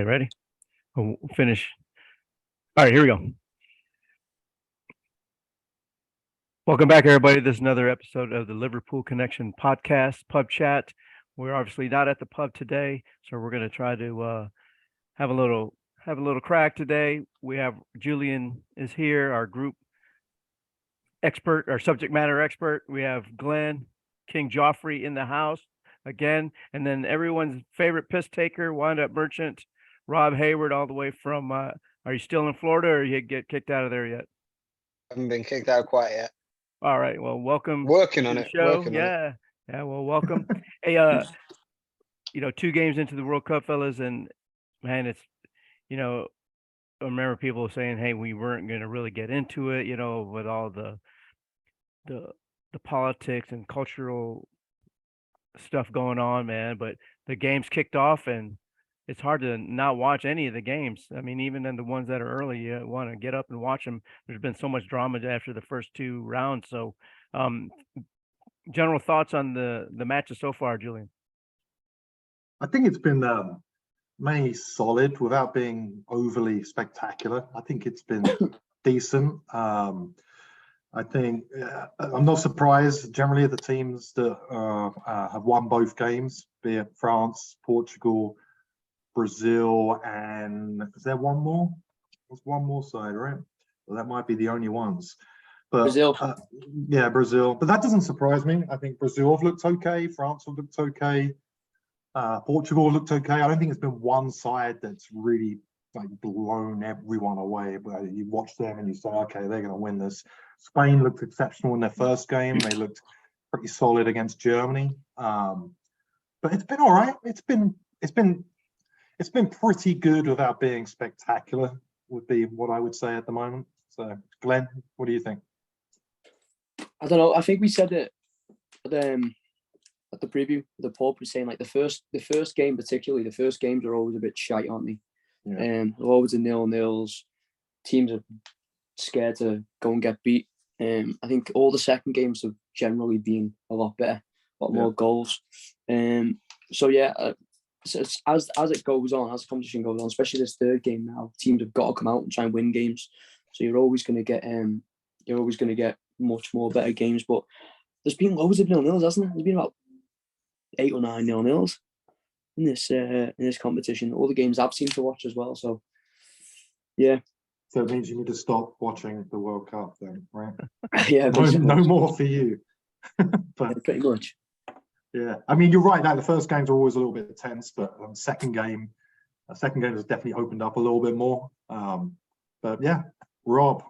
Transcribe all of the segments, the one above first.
Ready? We'll finish. All right, here we go. Welcome back, everybody. This is another episode of the Liverpool Connection podcast, pub chat. We're obviously not at the pub today, so we're going to try to have a little crack today. We have Julian is here, our group expert, our subject matter expert. We have Glenn King Joffrey in the house again, and then everyone's favorite piss taker, wind-up merchant, Rob Hayward, all the way from. Are you still in Florida, or you get kicked out of there yet? Haven't been kicked out quite yet. All right. Well, welcome. Working on to it. the show. Working Yeah. on it. Yeah. Well, welcome. Hey, 2 games into the World Cup, fellas, and man, it's, I remember people saying, "Hey, we weren't going to really get into it," with all the politics and cultural stuff going on, man. But the games kicked off, and it's hard to not watch any of the games. I mean, even in the ones that are early, you want to get up and watch them. There's been so much drama after the first 2 rounds. So, um, general thoughts on the matches so far, Julian? I think it's been mainly solid without being overly spectacular. I think it's been decent. I think I'm not surprised generally at the teams that have won both games, be it France, Portugal, Brazil, and is there one more? There's one more side, right? Well, that might be the only ones. But Brazil. Yeah, Brazil. But that doesn't surprise me. I think Brazil have looked okay. France have looked okay. Portugal looked okay. I don't think it's been one side that's really like blown everyone away. But you watch them and you say, okay, they're going to win this. Spain looked exceptional in their first game. They looked pretty solid against Germany. But it's been all right. It's been pretty good without being spectacular, would be what I would say at the moment. So, Glenn, what do you think? I don't know. I think we said it at the preview. The pub was saying like the first game, particularly the first games are always a bit shite, aren't they? Yeah. They're always a 0-0s. Teams are scared to go and get beat. I think all the second games have generally been a lot better, a lot more goals. So yeah. So as it goes on, as the competition goes on, especially this third game now, teams have got to come out and try and win games. So you're always going to get much more better games. But there's been loads of 0-0s, hasn't there? There's been about 8 or 9 0-0s in this competition. All the games I've seen to watch as well. So yeah. So it means you need to stop watching the World Cup then, right? Yeah. No more for you. But yeah, pretty much. Yeah, I mean, you're right that the first games are always a little bit tense, but second game has definitely opened up a little bit more. But yeah, Rob,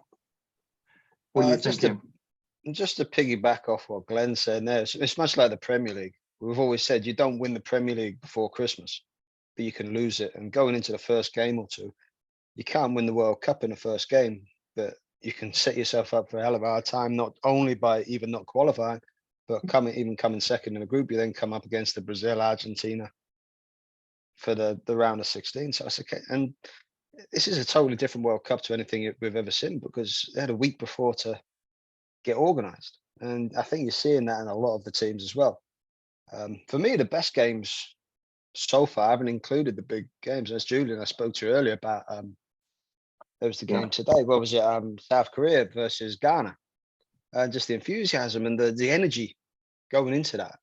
what are you thinking? Just to piggyback off what Glenn said there, it's much like the Premier League. We've always said you don't win the Premier League before Christmas, but you can lose it. And going into the first game or two, you can't win the World Cup in the first game, but you can set yourself up for a hell of a hard time, not only by even not qualifying, but coming second in the group. You then come up against the Brazil, Argentina for the round of 16. So it's okay. And this is a totally different World Cup to anything we've ever seen, because they had a week before to get organised. And I think you're seeing that in a lot of the teams as well. For me, the best games so far, I haven't included the big games. As Julian, I spoke to you earlier about, there was the game today. What was it? South Korea versus Ghana. Just the enthusiasm and the energy going into that,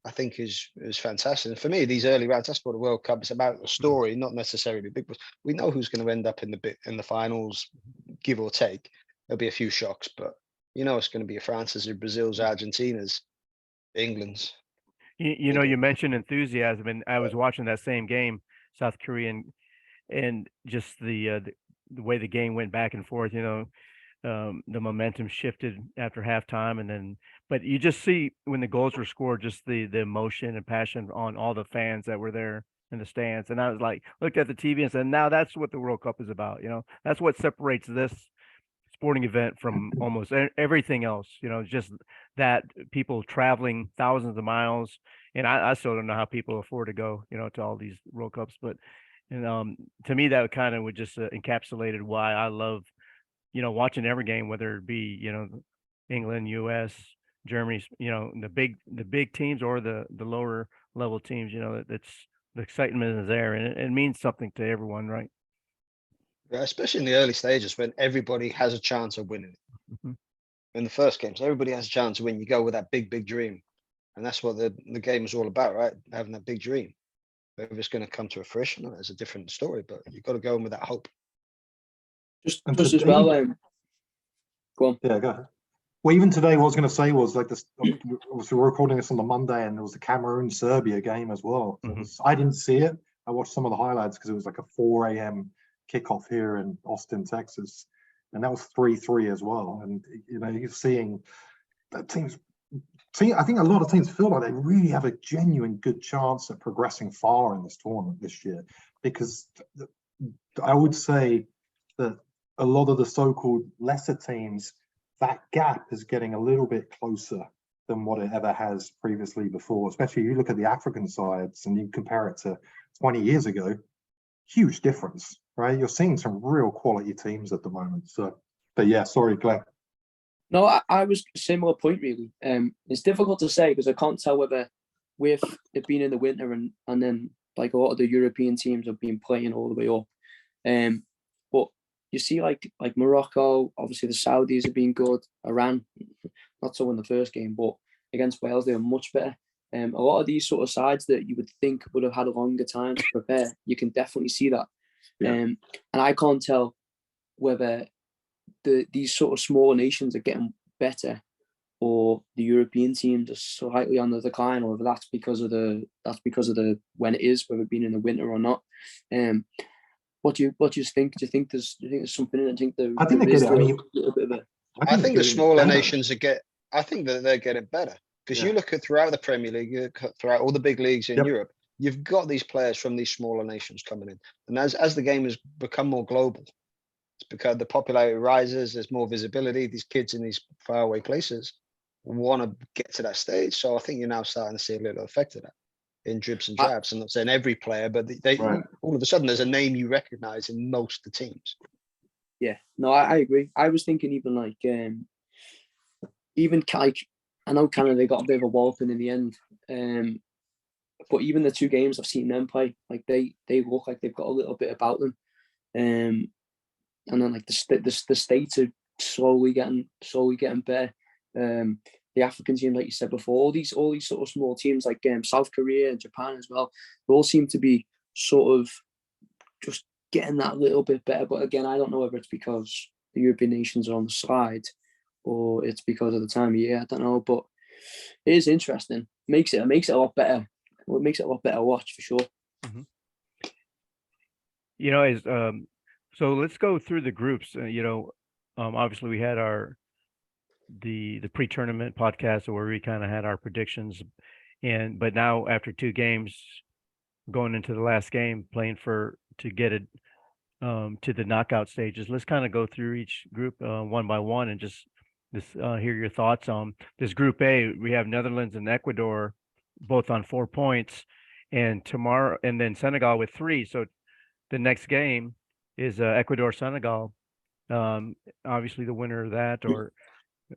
I think is fantastic. And for me, these early rounds, that's what the World Cup is about. The story, not necessarily big. We know who's going to end up in the finals, give or take. There'll be a few shocks, but it's going to be France's, Brazil's, Argentina's, England's. You mentioned enthusiasm, and I was watching that same game, South Korean, and just the way the game went back and forth. The momentum shifted after halftime, but you just see when the goals were scored, just the emotion and passion on all the fans that were there in the stands. And I was like, looked at the TV and said, now that's what the World Cup is about. That's what separates this sporting event from almost everything else. Just that people traveling thousands of miles, and I still don't know how people afford to go, to all these World Cups. But to me, that kind of would just encapsulated why I love watching every game, whether it be, England, US, Germany, the big teams or the lower level teams, it's the excitement is there, and it means something to everyone, right? Yeah, especially in the early stages when everybody has a chance of winning. Mhm. In the first games, everybody has a chance to win. You go with that big dream. And that's what the game is all about, right? Having that big dream. Whether it's going to come to a fruition, it's a different story, but you've got to go in with that hope. And Just as today- well, go on. Yeah, go ahead. Well, even today, what I was going to say was like this. Obviously, we're recording this on the Monday, and there was the Cameroon-Serbia game as well. I didn't see it. I watched some of the highlights because it was like a 4 a.m. kickoff here in Austin, Texas, and that was 3-3 as well. And you're seeing that teams. I think a lot of teams feel like they really have a genuine good chance at progressing far in this tournament this year, because I would say that a lot of the so-called lesser teams, that gap is getting a little bit closer than what it ever has previously before. Especially you look at the African sides and you compare it to 20 years ago, huge difference, right? You're seeing some real quality teams at the moment. So, but yeah, sorry, Glenn. No, I was similar point really. It's difficult to say because I can't tell whether with it being in the winter and then like a lot of the European teams have been playing all the way up. But you see like Morocco, obviously the Saudis have been good. Iran, not so in the first game, but against Wales they were much better. A lot of these sort of sides that you would think would have had a longer time to prepare, you can definitely see that. Yeah. And I can't tell whether these sort of smaller nations are getting better or the European teams are slightly on the decline, or whether that's because of the when it is, whether it being in the winter or not. What do you think? Do you think there's something in it? I think they get it. I mean, I think the smaller nations I think that they're getting better because you look at throughout the Premier League, throughout all the big leagues in Europe, you've got these players from these smaller nations coming in, and as the game has become more global, it's because the popularity rises. There's more visibility. These kids in these faraway places want to get to that stage. So I think you're now starting to see a little effect of that in dribs and drabs. I'm not saying every player, but they all of a sudden there's a name you recognise in most of the teams. Yeah, no, I agree. I was thinking even like I know Canada got a bit of a walloping in the end, but even the two games I've seen them play, like they look like they've got a little bit about them. And then like the states are slowly getting better. The African team, like you said before, all these sort of small teams like South Korea and Japan as well, they all seem to be sort of just getting that little bit better. But again, I don't know whether it's because the European nations are on the slide or it's because of the time of year. I don't know, but it is interesting. It makes it a lot better. Well, it makes it a lot better to watch for sure. Mm-hmm. So let's go through the groups. Obviously we had the pre-tournament podcast where we kind of had our predictions, but now after two games, going into the last game, playing to get it to the knockout stages. Let's kind of go through each group one by one and just hear your thoughts on this Group A. We have Netherlands and Ecuador both on 4 points, and tomorrow, and then Senegal with 3. So the next game is Ecuador-Senegal. Obviously, the winner of that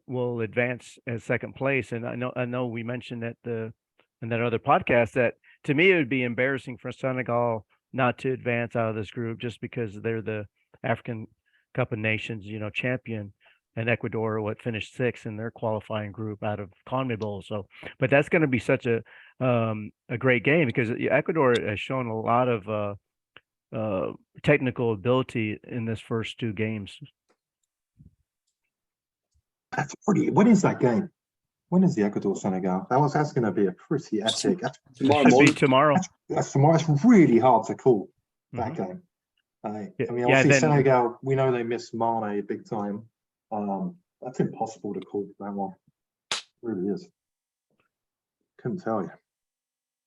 will advance as second place. And I know we mentioned in that other podcast that to me it would be embarrassing for Senegal not to advance out of this group just because they're the African Cup of Nations, champion, and Ecuador finished 6th in their qualifying group out of CONMEBOL. So, but that's going to be such a great game because Ecuador has shown a lot of technical ability in this first 2 games. That's pretty. When is that game? When is the Ecuador Senegal? That's going to be a pretty epic. Tomorrow. That's tomorrow. It's really hard to call that game. Obviously Senegal. We know they miss Mane big time. That's impossible to call that one. It really is. Couldn't tell you.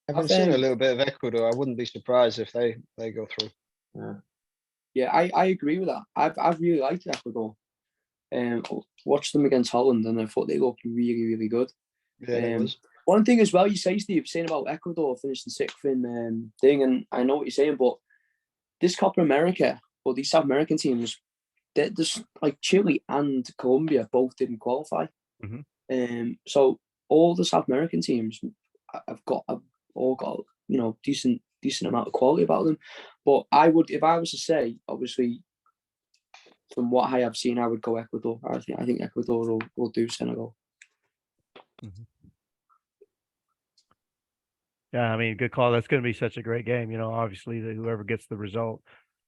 Having seen a little bit of Ecuador, I wouldn't be surprised if they go through. Yeah, I agree with that. I've really liked Ecuador. Watched them against Holland, and I thought they looked really, really good. Yeah, one thing as well, you say, Steve, saying about Ecuador finishing 6th in thing, and I know what you're saying, but this Copa America or these South American teams, there's like Chile and Colombia both didn't qualify. So all the South American teams have all got decent decent amount of quality about them. But I would, if I was to say, obviously, from what I have seen, I would go Ecuador. I think Ecuador will do Senegal. Mhm. Yeah, I mean, good call. That's going to be such a great game. Obviously, whoever gets the result.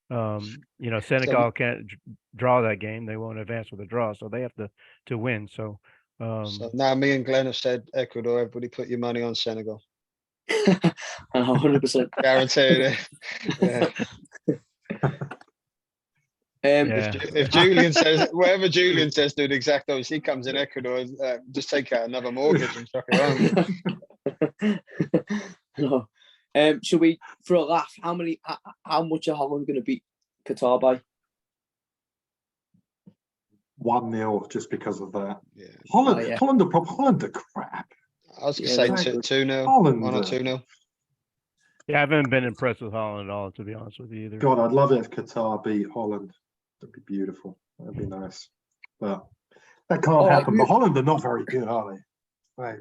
Senegal can't draw that game. They won't advance with a draw, so they have to win. So now me and Glenn have said Ecuador. Everybody put your money on Senegal. 100%. Guaranteed it. Yeah. If Julian says, whatever Julian says, do the exact opposite. He comes in Ecuador, just take out another mortgage and chuck it on. No. Should we, for a laugh, how much are Holland going to beat Qatar by? 1-0, just because of that. Yeah. Holland are crap. I was going to say 2-0, Holland, 1 or 2-0. Yeah, I haven't been impressed with Holland at all, to be honest with you either. God, I'd love it if Qatar beat Holland. That'd be beautiful. That'd be nice. But that can't happen. But Holland are not very good, are they? Right.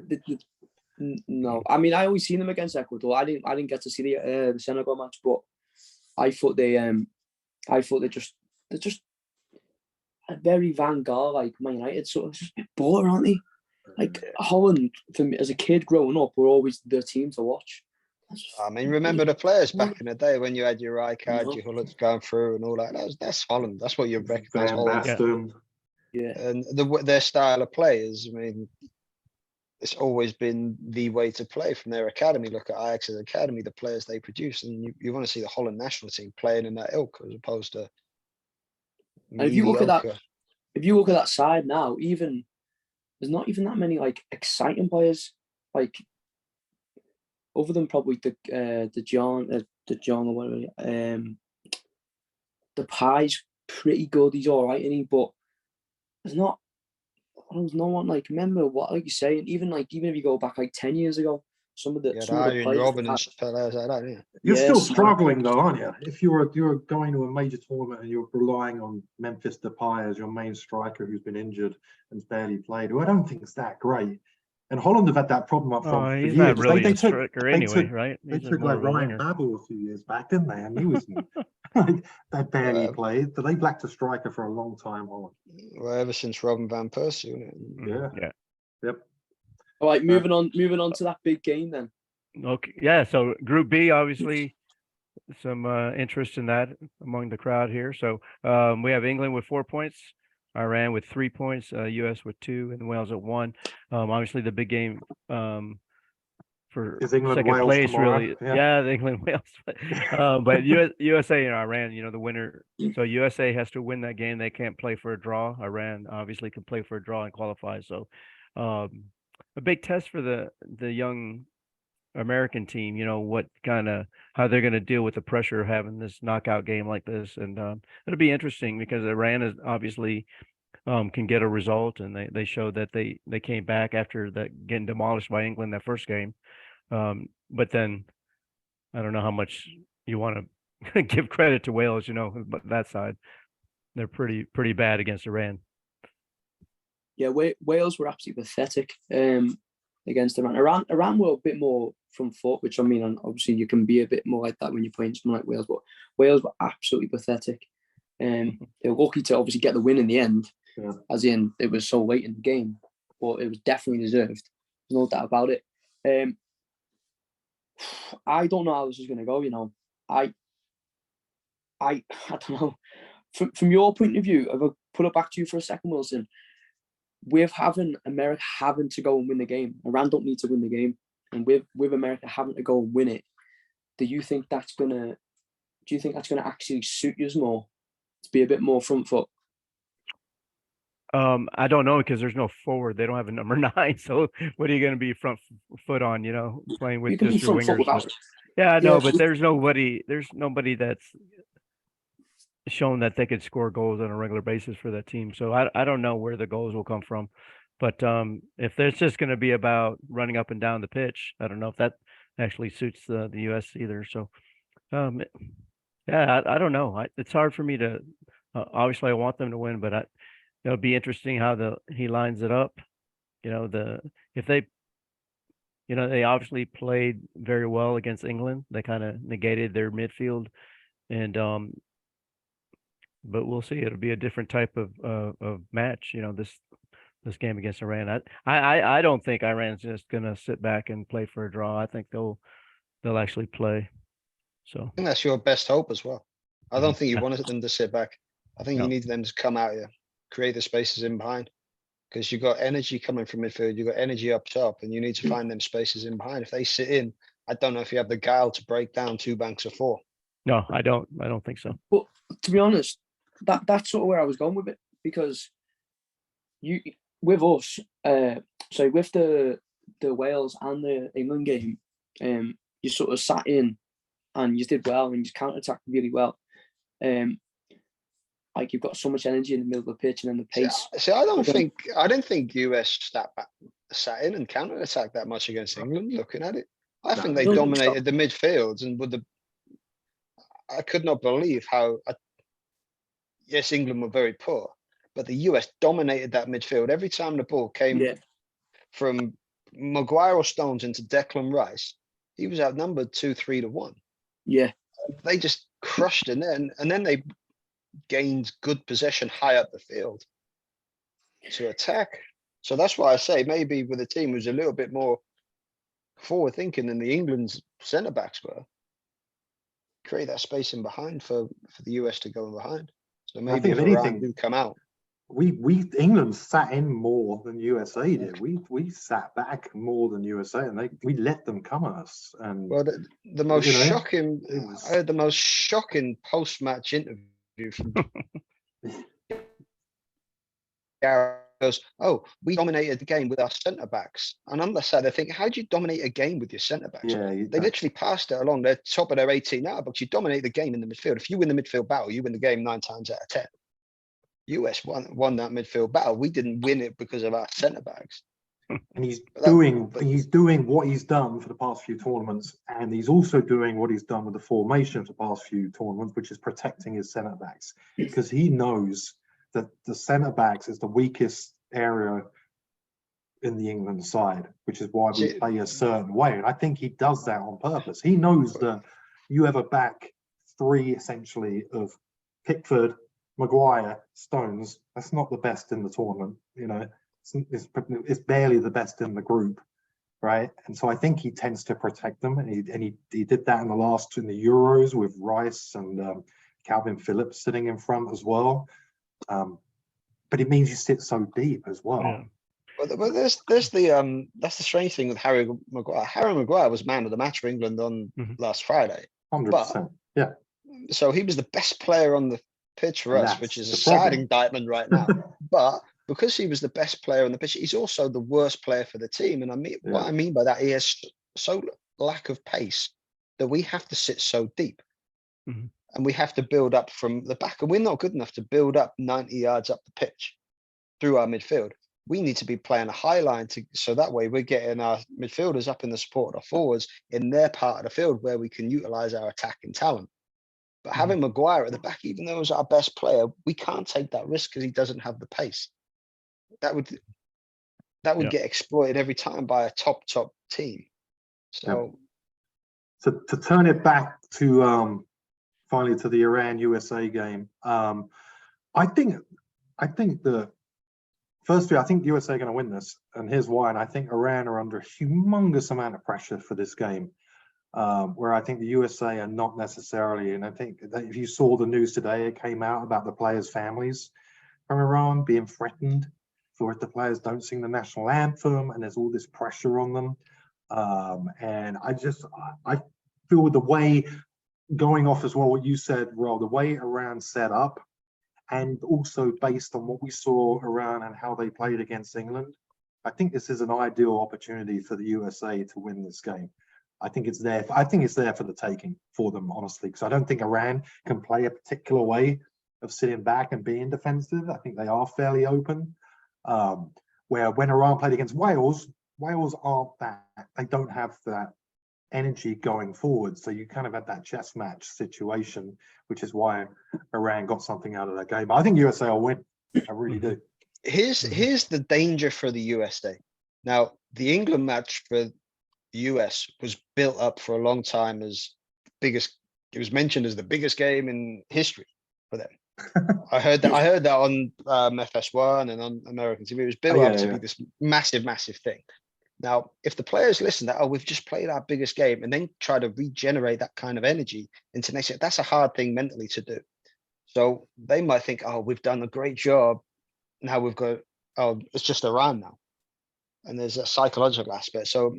No, I mean, I always seen them against Ecuador. I didn't get to see the Senegal match, but I thought they're just a very vanguard, like Man United, sort of just a bit boring, aren't they? Like Holland, for me, as a kid growing up, were always the team to watch. I mean, remember the players back in the day when you had your iCard, your Hullets going through and all that. That's Holland. That's what you recognise Holland. Yeah. And their style of players, I mean, it's always been the way to play from their academy. Look at Ajax's academy, the players they produce, and you want to see the Holland national team playing in that ilk as opposed to. And if you look at that side now, even there's not even that many like exciting players, like other than probably the John or whatever. The Pie's pretty good. He's all right, isn't he? But there's no one like, remember what, like you say, and even if you go back like 10 years ago, some of the players. Robin and players like that, yeah. You're still struggling though, aren't you? If you're going to a major tournament and you're relying on Memphis Depay as your main striker who's been injured and's barely played, who I don't think is that great. And Holland have had that problem up front for he's years. not really a striker anyway, right? They took like Ryan Babel a few years back, didn't they? And he was like, they barely played. But they lacked a striker for a long time, Holland. Well, ever since Robin van Persie, wasn't it? Yeah. Yep. All right, moving on to that big game then. Okay, yeah. So Group B, obviously, some interest in that among the crowd here. So we have England with 4 points, Iran with 3 points, US with 2, and Wales at 1. Obviously, the big game for second place, tomorrow? really. Yeah, the England Wales. But USA and Iran, the winner. So USA has to win that game. They can't play for a draw. Iran obviously can play for a draw and qualify. So a big test for the young American team, how they're going to deal with the pressure of having this knockout game like this. And it'll be interesting because Iran is obviously can get a result, and they showed that they came back after that getting demolished by England that first game. But then I don't know how much you want to give credit to Wales, but that side, they're pretty bad against Iran. Yeah, Wales were absolutely pathetic against Iran. Iran were a bit more front foot, which I mean, obviously you can be a bit more like that when you're playing someone like Wales, but Wales were absolutely pathetic. They were lucky to obviously get the win in the end, as in it was so late in the game, but it was definitely deserved. There's no doubt about it. I don't know how this is going to go. I don't know. From your point of view, if I put it back to you for a second, Wilson, with having America having to go and win the game, Iran don't need to win the game, and with America having to go and win it, do you think that's gonna actually suit you more to be a bit more front foot? I don't know, because there's no forward. They don't have a number 9. So what are you going to be front foot on? Playing with just your wingers. Yeah, I know, but there's nobody that's shown that they could score goals on a regular basis for that team. So I don't know where the goals will come from. But if there's just going to be about running up and down the pitch, I don't know if that actually suits the US either. So I don't know. It's hard for me to. Obviously, I want them to win, but it'll be interesting how he lines it up. If they You know, they obviously played very well against England. They kind of negated their midfield, and but we'll see. It'll be a different type of match. You know, this game against Iran. I don't think Iran's just gonna sit back and play for a draw. I think they'll actually play. So I think that's your best hope as well. I don't think you yeah. wanted them to sit back. I think you No. need them to come out here, create the spaces in behind. Because you've got energy coming from midfield, you've got energy up top, and you need to find them spaces in behind. If they sit in, I don't know if you have the guile to break down two banks of four. No, I don't think so. But to be honest, that's sort of where I was going with it, because you with us, so with the Wales and the England game, you sort of sat in and you did well and you counter-attacked really well. Like you've got so much energy in the middle of the pitch and then the pace. See, I didn't think US sat in and counter-attacked that much against England. Looking at it, I think they dominated the midfields, and I could not believe how. Yes, England were very poor, but the US dominated that midfield every time the ball came from Maguire or Stones into Declan Rice. He was outnumbered 2-3 to 1. Yeah, they just crushed it, and then they gained good possession high up the field to attack. So that's why I say maybe with a team who's a little bit more forward thinking than the England's centre backs were, create that space in behind for the US to go in behind. So maybe if Iran do come out, England sat in more than USA did. We sat back more than USA, and we let them come at us. And well, the most shocking, I heard the most shocking post-match interview from Gareth goes, "Oh, we dominated the game with our centre backs." And on the side, I think, how do you dominate a game with your centre backs? Yeah, they literally passed it along. They're top of their 18 now, but you dominate the game in the midfield. If you win the midfield battle, you win the game 9 times out of 10. US won that midfield battle. We didn't win it because of our centre backs. And he's doing what he's done for the past few tournaments, and he's also doing what he's done with the formation for the past few tournaments, which is protecting his centre backs, because he knows that the centre backs is the weakest area in the England side, which is why we play a certain way. And I think he does that on purpose. He knows that you have a back three essentially of Pickford, Maguire, Stones. That's not the best in the tournament, you know. It's barely the best in the group, right? And so I think he tends to protect them, and he did that in the Euros with Rice and Calvin Phillips sitting in front as well. But it means you sit so deep as well. Yeah. But there's that's the strange thing with Harry Maguire. Harry Maguire was man of the match for England on last Friday. 100%. Yeah. So he was the best player on the pitch for us, which is a sad indictment right now. But because he was the best player on the pitch, he's also the worst player for the team. And what I mean by that, he has so lack of pace that we have to sit so deep. And we have to build up from the back. And we're not good enough to build up 90 yards up the pitch through our midfield. We need to be playing a high line so that way we're getting our midfielders up in the support of our forwards in their part of the field where we can utilize our attacking talent. But having Maguire at the back, even though he's our best player, we can't take that risk because he doesn't have the pace. That would get exploited every time by a top team. So to turn it back to finally to the Iran USA game, I think that firstly, I think the USA are going to win this, and here's why. And I think Iran are under a humongous amount of pressure for this game, where I think the USA are not necessarily. And I think that if you saw the news today, it came out about the players' families from Iran being threatened for if the players don't sing the national anthem, and there's all this pressure on them. And I feel with the way, going off as well what you said, Rob, the way Iran set up, and also based on what we saw Iran and how they played against England, I think this is an ideal opportunity for the USA to win this game. I think it's there. I think it's there for the taking for them, honestly, because I don't think Iran can play a particular way of sitting back and being defensive. I think they are fairly open. Where when Iran played against Wales aren't that. They don't have that energy going forward. So you kind of had that chess match situation, which is why Iran got something out of that game. But I think USA will win. I really do. Here's the danger for the USA. Now, the England match for the US was built up for a long time as biggest. It was mentioned as the biggest game in history for them. I heard that on FS1 and on American TV. It was built up to be this massive, massive thing. Now, if the players listen that, we've just played our biggest game, and then try to regenerate that kind of energy into next year, that's a hard thing mentally to do. So they might think, we've done a great job. Now we've got, it's just Iran now. And there's a psychological aspect. So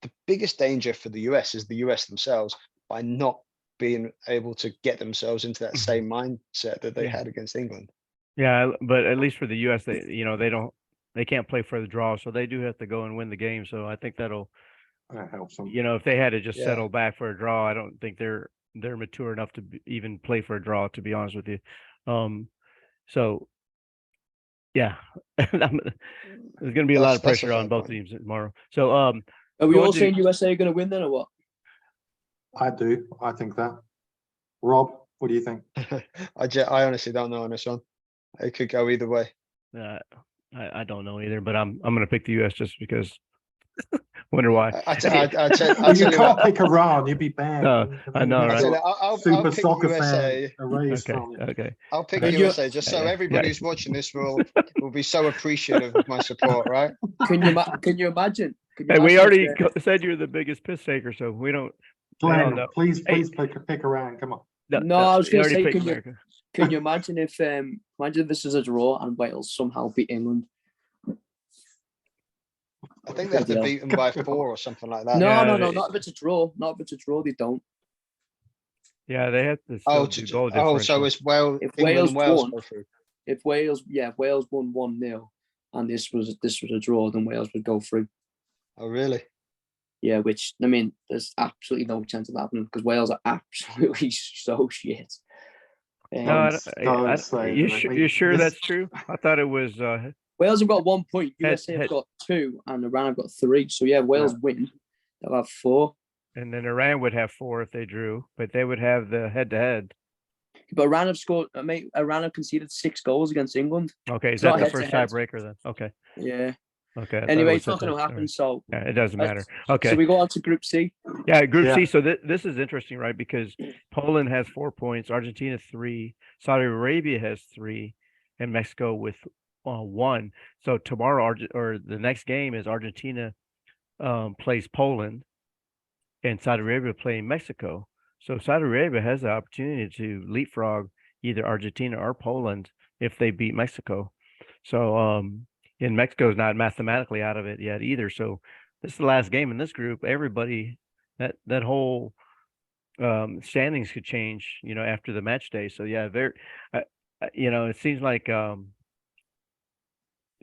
the biggest danger for the US is the US themselves by not being able to get themselves into that same mindset that they had against England. Yeah, but at least for the US, they can't play for the draw, so they do have to go and win the game. So I think that'll help them. If they had to just settle back for a draw, I don't think they're mature enough to even play for a draw, to be honest with you. So yeah, there's going to be a lot of pressure on both teams tomorrow. So are we all saying USA are going to win then, or what? I do. I think that. Rob, what do you think? I honestly don't know on this one. It could go either way. I don't know either, but I'm going to pick the US just because. Wonder why? You can't pick Iran. You'd be banned. No, I know, right? I'll Super pick soccer USA. Fan. Okay. I'll pick USA just so everybody who's watching this will be so appreciative of my support, right? Can you imagine? Hey, we already said you're the biggest piss taker, so we don't. Glenn, please pick Iran. Come on. No, I was going to say, can you imagine if this is a draw and Wales somehow beat England? I think they have to beat them by 4 or something like that. No, not if it's a draw. Not if it's a draw, they don't. Yeah, they have to. So it's Wales. If Wales won, go through. If Wales won 1-0, and this was a draw, then Wales would go through. Oh, really? Yeah, which I mean, there's absolutely no chance of happening because Wales are absolutely so shit. You sure that's true? I thought it was. Wales have got 1 point. USA have got 2, and Iran have got 3. So yeah, Wales win. They'll have 4. And then Iran would have 4 if they drew, but they would have the head-to-head. But Iran have scored. Iran have conceded 6 goals against England. Okay, is that the first tiebreaker then? Okay. Yeah. Okay. Anyway, it's not going to happen. So yeah, it doesn't matter. Okay. So we go on to Group C. Yeah, Group C. So this is interesting, right? Because Poland has 4 points, Argentina 3, Saudi Arabia has 3, and Mexico with 1. So tomorrow, or the next game is Argentina plays Poland, and Saudi Arabia playing Mexico. So Saudi Arabia has the opportunity to leapfrog either Argentina or Poland if they beat Mexico. So and Mexico's not mathematically out of it yet either. So this is the last game in this group. Everybody, that whole standings could change, after the match day. So yeah, it seems like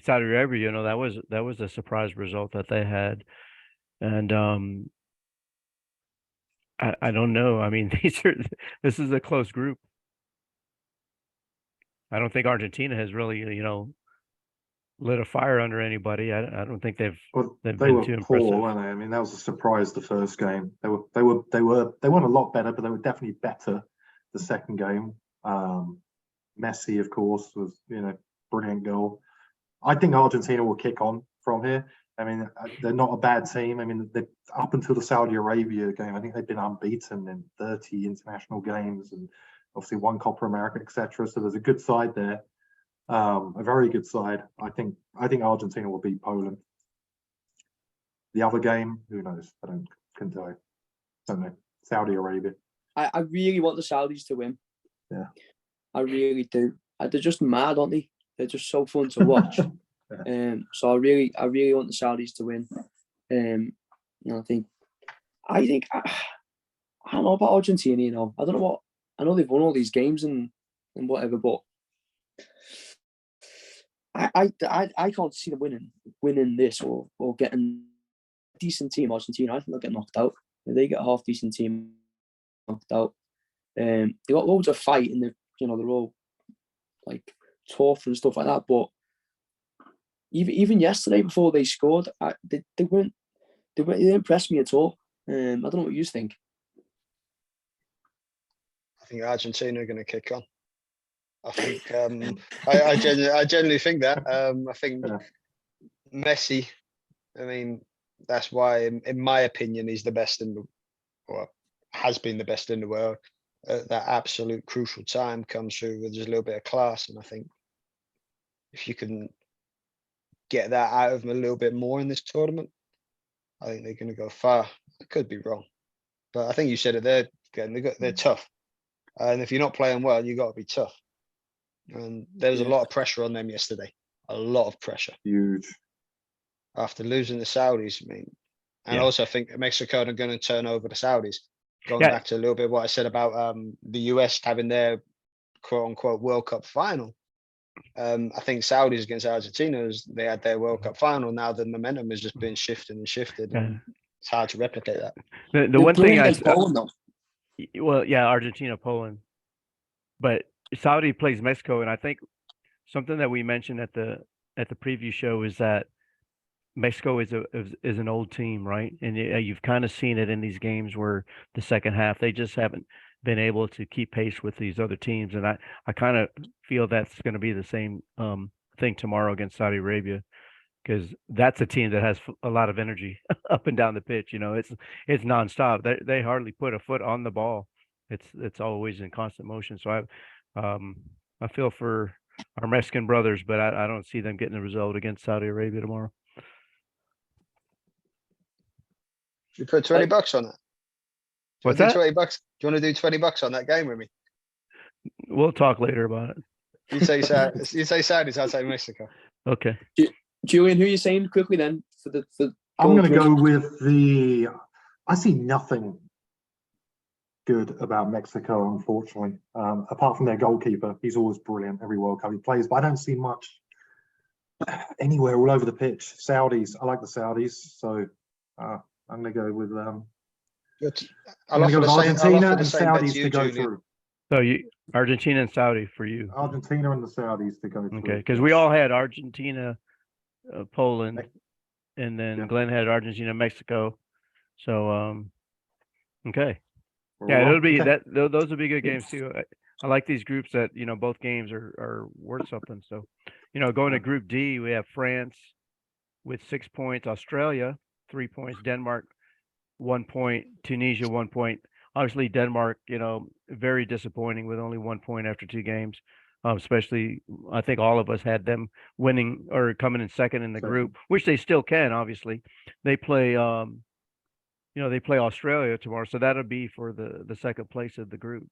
Saudi Arabia, that was a surprise result that they had, and I don't know. I mean, this is a close group. I don't think Argentina has really, lit a fire under anybody. I don't think they've been too impressive. Poor, weren't they? I mean, that was a surprise. The first game, they weren't a lot better, but they were definitely better the second game. Messi, of course, was brilliant goal. I think Argentina will kick on from here. I mean, they're not a bad team. I mean, up until the Saudi Arabia game, I think they've been unbeaten in 30 international games and obviously 1 Copa America, etc. So there's a good side there, a very good side. I think Argentina will beat Poland. The other game, who knows? I couldn't tell you. Don't know. Saudi Arabia. I really want the Saudis to win. Yeah, I really do. They're just mad, aren't they? They're just so fun to watch. So I really want the Saudis to win. I think I don't know about Argentina. I don't know what. I know they've won all these games and whatever, but I can't see them winning this or getting a decent team. Argentina, I think they'll get knocked out. If they get a half decent team knocked out, they got loads of fight and they're all like tough and stuff like that. But even yesterday before they scored, they didn't impress me at all. I don't know what you think. I think Argentina are going to kick on. I think I genuinely think that. I think Messi. I mean, that's why, in my opinion, he's the best in the, or has been the best in the world. That absolute crucial time comes through with just a little bit of class, and I think if you can get that out of them a little bit more in this tournament, I think they're going to go far. I could be wrong, but I think you said it. They're tough, and if you're not playing well, you got to be tough. And there was a lot of pressure on them yesterday. A lot of pressure. Huge. After losing the Saudis, I mean, and Yeah. also I think Mexico are going to turn over the Saudis. Going Yeah. back to a little bit what I said about the US having their quote unquote World Cup final. I think Saudis against Argentina, they had their World Cup final. Now the momentum has just been shifted and shifted, and it's hard to replicate that. The one thing I Poland, though. well, yeah, Argentina, Poland, but Saudi plays Mexico, and I think something that we mentioned at the preview show is that Mexico is an old team, right? And you've kind of seen it in these games where the second half they just haven't been able to keep pace with these other teams, and I kind of feel that's going to be the same thing tomorrow against Saudi Arabia, because that's a team that has a lot of energy up and down the pitch. You know, it's nonstop. They hardly put a foot on the ball. It's always in constant motion. So I feel for our Mexican brothers, but I don't see them getting a result against Saudi Arabia tomorrow. You put $20 on that. What's that? $20. Do you want to do $20 on that game with me? We'll talk later about it. You say Saudis, I'll say Mexico. Okay. Julian, who are you saying quickly then for I'm going to go with I see nothing good about Mexico, unfortunately. Apart from their goalkeeper, he's always brilliant every World Cup he plays, but I don't see much anywhere all over the pitch. Saudis, I like the Saudis, so I'm going to go with Argentina and Saudis to go through. So Argentina and Saudi for you. Argentina and the Saudis to go through. Okay, because we all had Argentina, Poland, and then Glenn had Argentina, Mexico. So okay. Yeah, it'll be that. Those will be good games too. I like these groups that both games are worth something. So, going to Group D, we have France with 6 points, Australia 3 points, Denmark 1 point, Tunisia 1 point. Obviously, Denmark, very disappointing with only 1 point after 2 games. Especially, I think all of us had them winning or coming in second in the group, which they still can. Obviously, they play. They play Australia tomorrow, so that'll be for the second place of the group.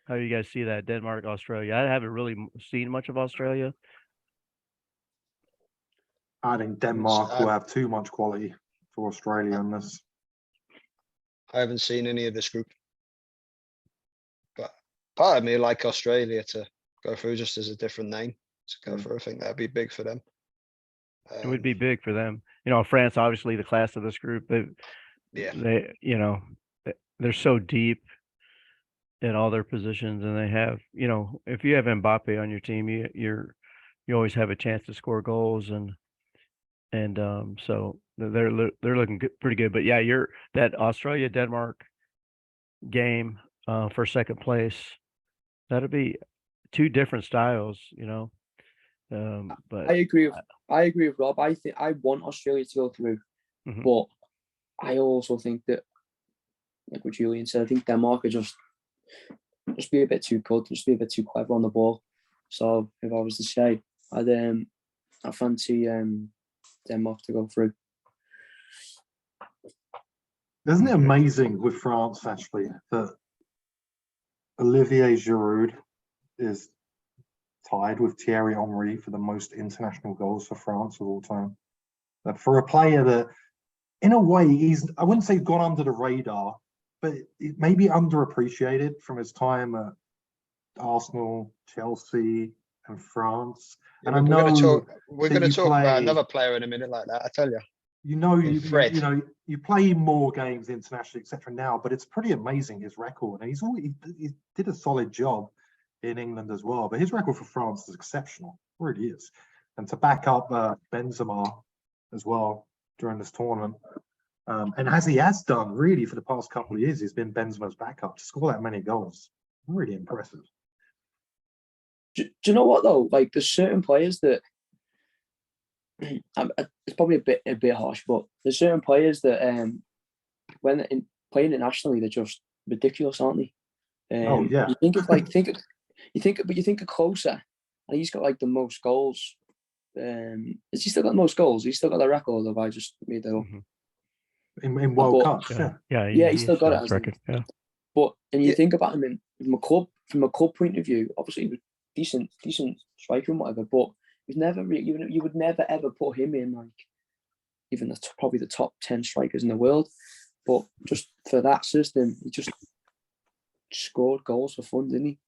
How do you guys see that, Denmark, Australia? I haven't really seen much of Australia. I think Denmark will have too much quality for Australia in this. I haven't seen any of this group, but part of me like Australia to go through just as a different name to go through. I think that'd be big for them. It would be big for them. France, obviously the class of this group. They're so deep in all their positions, and they have, if you have Mbappe on your team, you always have a chance to score goals, and so they're looking good, pretty good. But yeah, that Australia Denmark game for second place. That'll be 2 different styles, but I agree with Rob. I think I want Australia to go through, but I also think that, like what Julian said, I think Denmark are just be a bit too good, just be a bit too clever on the ball. So if I was to say, I fancy Denmark to go through. Isn't it amazing with France, actually, that Olivier Giroud is tied with Thierry Henry for the most international goals for France of all time? That for a player that, in a way, I wouldn't say gone under the radar, but it may be underappreciated from his time at Arsenal, Chelsea, and France. Yeah, and I know we're going to talk about another player in a minute like that. I tell you. You play more games internationally, etc. now, but it's pretty amazing his record, and he did a solid job in England as well. But his record for France is exceptional, it really is. And to back up Benzema as well during this tournament, and as he has done really for the past couple of years, he's been Benzema's backup to score that many goals. Really impressive. Do you know what though? Like, there's certain players that it's probably a bit harsh, but there's certain players that when playing internationally, they're just ridiculous, aren't they? Oh yeah. You think of like you think of Croatia, and he's got like the most goals. Has he still got the most goals? He's still got the record, or have I just made that up? In World Cups, yeah, he's still got it as record. Yeah. But and you think about him from a club point of view, obviously he was decent striker and whatever, but you would never ever put him in like even probably the top 10 strikers in the world. But just for that system, he just scored goals for fun, didn't he?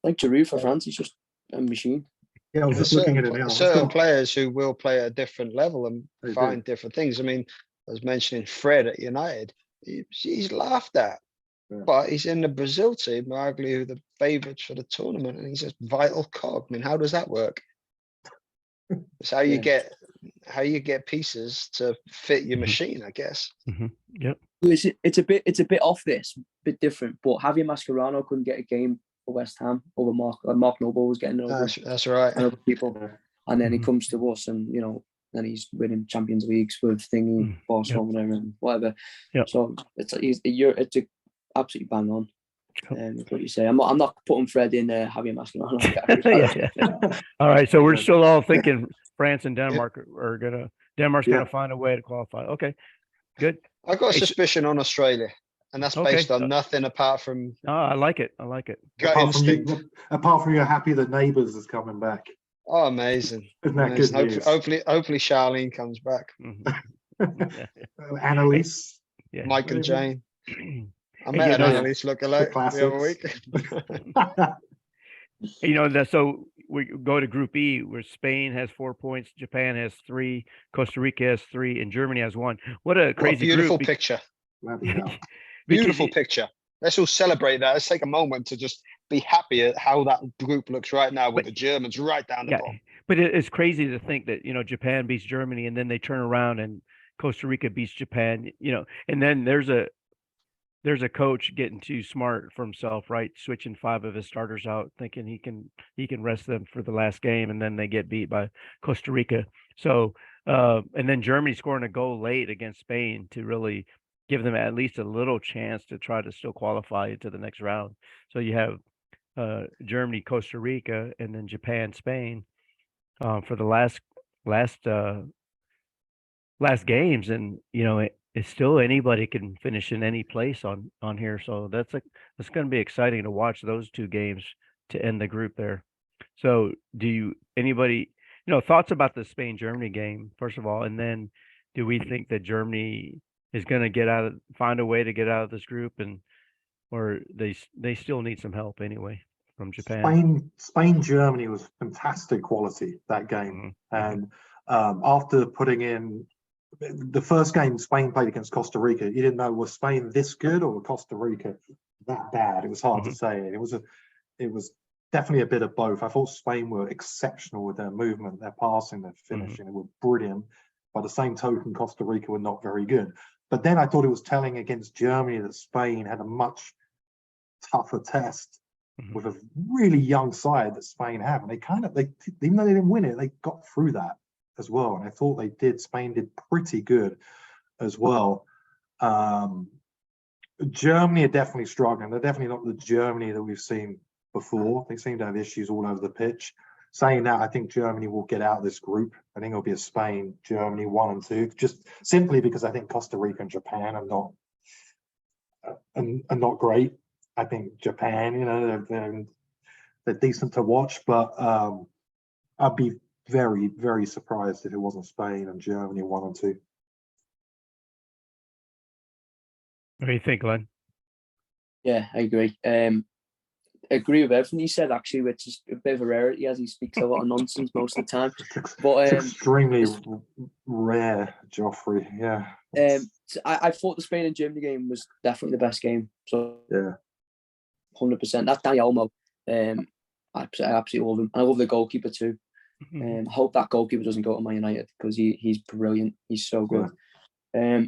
Like Giroud for France, he's just a machine. Yeah, I was just looking at it now. Certain players who will play at a different level and find different things. I mean, I was mentioning Fred at United. He's laughed at, but he's in the Brazil team, arguably the favourites for the tournament, and he's a vital cog. I mean, how does that work? It's how you get pieces to fit your machine, I guess. Yep. It's a bit off this, a bit different. But Javier Mascherano couldn't get a game for West Ham over Mark Noble was getting over. That's right. And other people, and then he comes to us, and then he's winning Champions Leagues with Thingy, Barcelona, and whatever. Yep. So it's a absolutely bang on. What you say? I'm not putting Fred in Javier Mascherano. All right, so we're still all thinking France and Denmark Denmark's gonna find a way to qualify. Okay, good. I got a suspicion on Australia, and that's based on nothing apart from. Oh, I like it. Gut instinct. Apart from you're happy that Neighbours is coming back. Oh, amazing! Isn't that good news? Hopefully, Charlene comes back. Annalise, Mike and Jane. I met an Annalise lookalike the other week. So we go to Group E, where Spain has 4 points, Japan has 3, Costa Rica has 3, and Germany has 1. What a crazy beautiful group. picture! Beautiful picture. Let's all celebrate that. Let's take a moment to just be happy at how that group looks right now with the Germans right down the bottom. But it's crazy to think that Japan beats Germany, and then they turn around and Costa Rica beats Japan. And then there's a coach getting too smart for himself, right? Switching 5 of his starters out, thinking he can rest them for the last game, and then they get beat by Costa Rica. So and then Germany scoring a goal late against Spain to really give them at least a little chance to try to still qualify into the next round. So you have Germany, Costa Rica, and then Japan, Spain for the last games, and it's still anybody can finish in any place on here. So that's going to be exciting to watch those 2 games to end the group there. So anybody thoughts about the Spain-Germany game, first of all, and then do we think that Germany is going to find a way to get out of this group, or they still need some help anyway from Japan? Spain-Germany was fantastic quality that game. And after putting in the first game Spain played against Costa Rica, you didn't know, was Spain this good or Costa Rica that bad? It was hard to say. It was definitely a bit of both. I thought Spain were exceptional with their movement, their passing, their finishing. They were brilliant. By the same token, Costa Rica were not very good. But then I thought it was telling against Germany that Spain had a much tougher test with a really young side that Spain have. And they even though they didn't win it, they got through that as well. And I thought Spain did pretty good as well. Germany are definitely struggling. They're definitely not the Germany that we've seen before. They seem to have issues all over the pitch. Saying that, I think Germany will get out of this group. I think it'll be a Spain, Germany 1 and 2, just simply because I think Costa Rica and Japan are not great. I think Japan, they're decent to watch, but I'd be very, very surprised if it wasn't Spain and Germany 1 and 2. What do you think, Glenn? Yeah, I agree. Agree with everything he said, actually, which is a bit of a rarity as he speaks a lot of nonsense most of the time. But it's extremely rare, Joffrey. Yeah. I thought the Spain and Germany game was definitely the best game. So yeah, 100%. That's Dani Olmo. I absolutely love him. And I love the goalkeeper too. I hope that goalkeeper doesn't go to Man United because he's brilliant. He's so good. Yeah.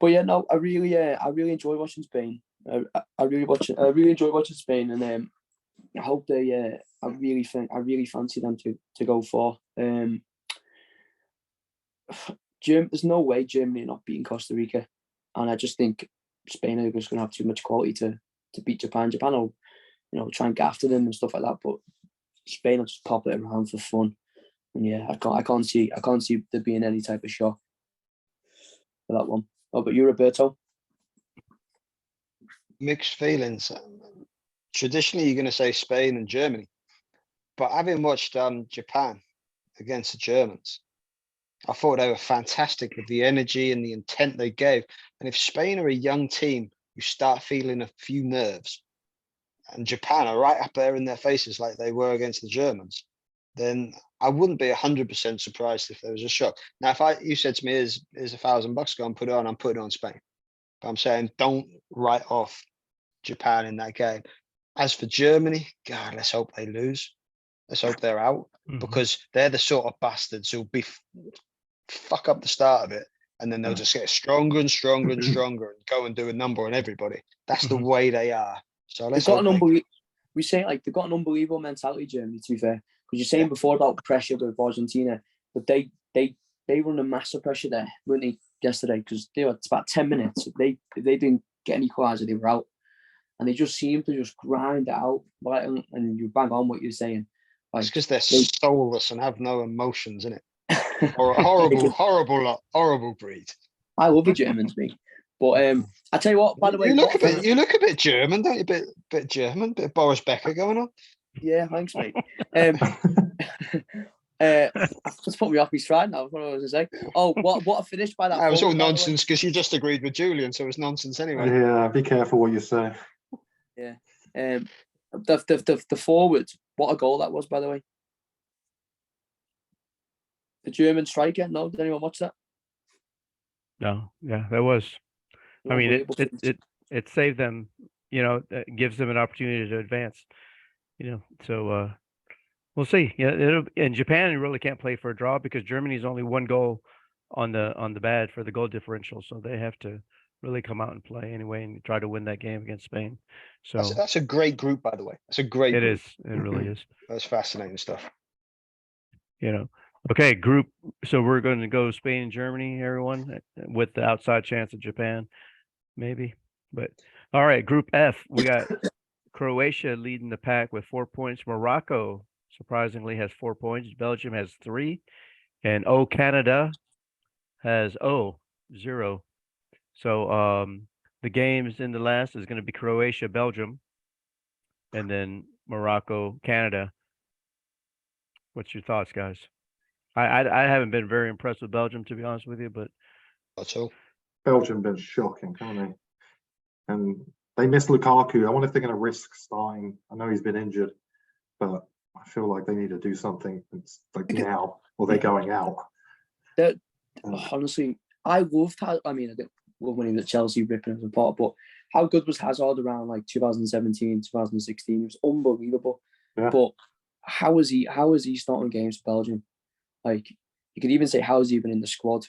But yeah, no, I really enjoy watching Spain. I really enjoy watching Spain, and I hope they. I really fancy them to go far. There's no way Germany are not beating Costa Rica, and I just think Spain are just going to have too much quality to beat Japan. Japan will, try and get after them and stuff like that, but Spain will just pop it around for fun. And yeah, I can't see there being any type of shock for that one. Oh, but you, Roberto? Mixed feelings. Traditionally, you're going to say Spain and Germany, but having watched Japan against the Germans, I thought they were fantastic with the energy and the intent they gave. And if Spain are a young team, you start feeling a few nerves, and Japan are right up there in their faces like they were against the Germans, then I wouldn't be 100% surprised if there was a shock. Now, if you said to me, "Here's $1,000, go and put it on," I'm putting it on Spain. But I'm saying don't write off Japan in that game. As for Germany, God, let's hope they lose. Let's hope they're out, because they're the sort of bastards who'll be fuck up the start of it, and then they'll just get stronger and stronger and stronger and go and do a number on everybody. That's the way they are. So let's hope we say like they've got an unbelievable mentality, Germany, to be fair. Because you're saying before about pressure with Argentina, but they run a massive pressure there, weren't they, yesterday? Because it's about 10 minutes. If they didn't get an equaliser, they were out. And they just seem to just grind it out, right? And you bang on what you're saying. Like, it's because they're soulless and have no emotions in it. Or a horrible breed. I love the Germans, mate. But I tell you what, by the way, you look a bit German, don't you? Bit German, bit Boris Becker going on. Yeah, thanks, mate. Just put me off my stride now. What was I going to say? Oh, what I finished by that. It was all nonsense because you just agreed with Julian, so it was nonsense anyway. Yeah, be careful what you say. Yeah. The forward, what a goal that was, by the way. The German striker. No, did anyone watch that? No, yeah, that was. I mean, it saved them. It gives them an opportunity to advance. So we'll see. Yeah, and Japan really can't play for a draw because Germany's only one goal on the bad for the goal differential, so they have to really come out and play anyway and try to win that game against Spain. So that's a great group, by the way. It's a great group. It is. It really is. That's fascinating stuff. Okay, group. So we're going to go Spain and Germany, everyone, with the outside chance of Japan, maybe. But all right, Group F, we got Croatia leading the pack with 4 points. Morocco surprisingly has 4 points. Belgium has 3, and Canada has 0. So the games in the last is going to be Croatia, Belgium, and then Morocco, Canada. What's your thoughts, guys? I haven't been very impressed with Belgium, to be honest with you, but that's all. Belgium been shocking, haven't they? And they missed Lukaku. I wonder if they're going to risk starting. I know he's been injured, but I feel like they need to do something. It's like now, or they're going out. Honestly, I loved how. I mean, I didn't love when he was at Chelsea ripping us apart, but how good was Hazard around like 2017, 2016? It was unbelievable. Yeah. But how is he starting games for Belgium? Like, you could even say, how is he even in the squad?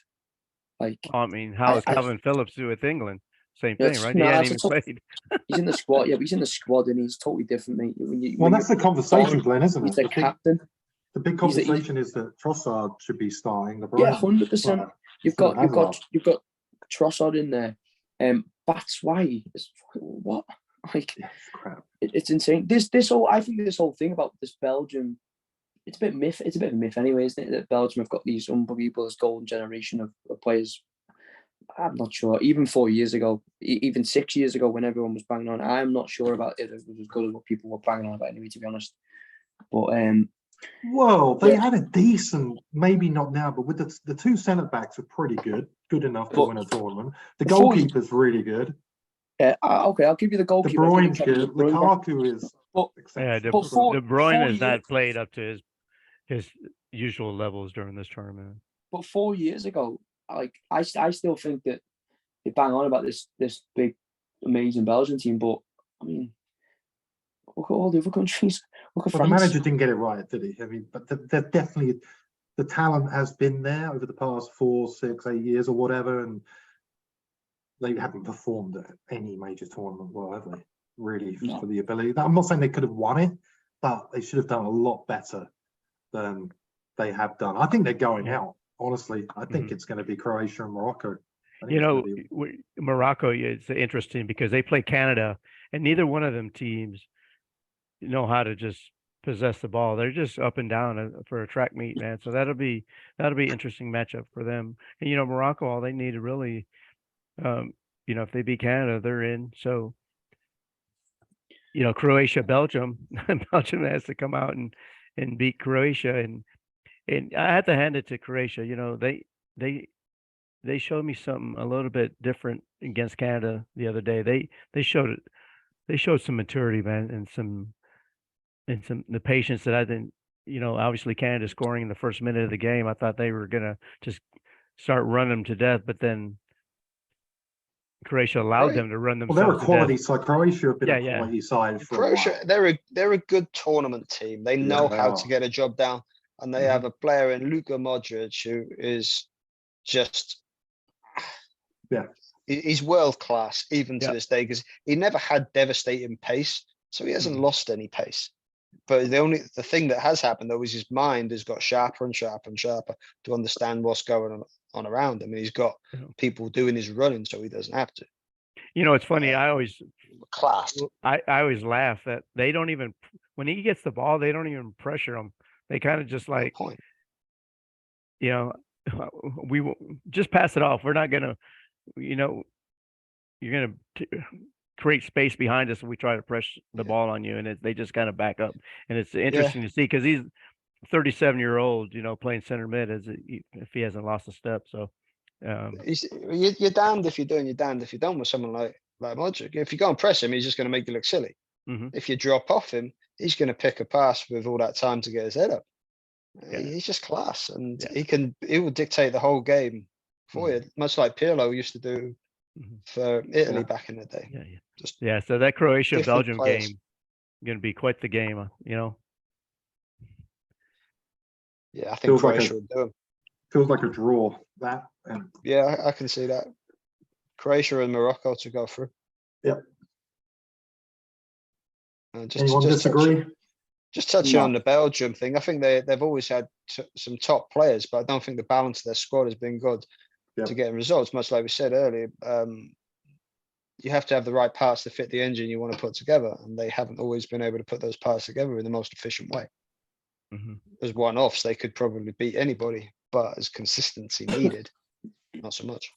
Like, I mean, how is Calvin Phillips do with England? Same thing, right? No, he hadn't even played. He's in the squad, yeah, but he's in the squad and he's totally different, mate. Well, that's the conversation, Glenn, isn't it? He's the captain. The big conversation is that Trossard should be starting. Yeah, 100%. You've got Trossard in there. Batshuayi is what? Like, crap. It's insane. This whole thing about this Belgium, it's a bit of a myth anyway, isn't it? That Belgium have got these unbelievable golden generation of players. I'm not sure. Even 4 years ago, even 6 years ago, when everyone was banging on, I'm not sure about it. It was as good as what people were banging on about anyway, to be honest. But well, they had a decent, maybe not now, but with the two centre backs are pretty good enough to win a tournament. The goalkeeper's really good. Okay, I'll give you the goalkeeper. De Bruyne's good. Lukaku is. De Bruyne has not played up to his usual levels during this tournament. But 4 years ago, like I still think that they bang on about this big, amazing Belgian team. But I mean, look at all the other countries. Look at France. The manager didn't get it right, did he? I mean, but they're definitely, the talent has been there over the past 4, 6, 8 years or whatever, and they haven't performed at any major tournament, well, have they? really, No. for the ability. I'm not saying they could have won it, but they should have done a lot better than they have done. I think they're going out, honestly. I think it's going to be Croatia and Morocco. I think You it's know, gonna be- Morocco is interesting because they play Canada, and neither one of them teams know how to just possess the ball. They're just up and down for a track meet, man. So that'll be interesting matchup for them. And Morocco, all they need to really, if they beat Canada, they're in. So Croatia, Belgium, Belgium has to come out and beat Croatia, and I have to hand it to Croatia. They showed me something a little bit different against Canada the other day. They showed some maturity, man, and some the patience that I didn't. Obviously Canada scoring in the first minute of the game. I thought they were gonna just start running them to death, but then Croatia allowed them to run Well, they're a themselves to quality death. side. Croatia have been Yeah, a yeah. quality side for a Croatia, while. they're a good tournament team. They know they how are. to get a job down, and they have a player in Luka Modric who is just he's world class even to Yeah. this day, because he never had devastating pace, so he hasn't lost any pace. But the thing that has happened though is his mind has got sharper and sharper and sharper to understand what's going on around him, and he's got people doing his running so he doesn't have to. It's funny. I always laugh that they don't even, when he gets the ball, they don't even pressure him. They kind of just like, point. we will just pass it off. We're not gonna, you're gonna create space behind us if we try to press the ball on you, and they just kind of back up. And it's interesting to see because he's 37-year-old, playing center mid if he hasn't lost a step. So you're damned if you're doing, you're damned if you don't with someone like Modric. If you go and press him, he's just going to make you look silly. If you drop off him, he's going to pick a pass with all that time to get his head up. He's just class, and he will dictate the whole game for you, much like Pirlo used to do for Italy back in the day. So that Croatia Belgium players. game going to be quite the game, Yeah, I think Croatia will do him. Feels like a draw, that. Yeah, I can see that. Croatia and Morocco to go through. Yep. Anyone disagree? Just touching on the Belgium thing, I think they've always had some top players, but I don't think the balance of their squad has been good to get results. Much like we said earlier, you have to have the right parts to fit the engine you want to put together, and they haven't always been able to put those parts together in the most efficient way. As one-offs, they could probably beat anybody, but as consistency needed, not so much.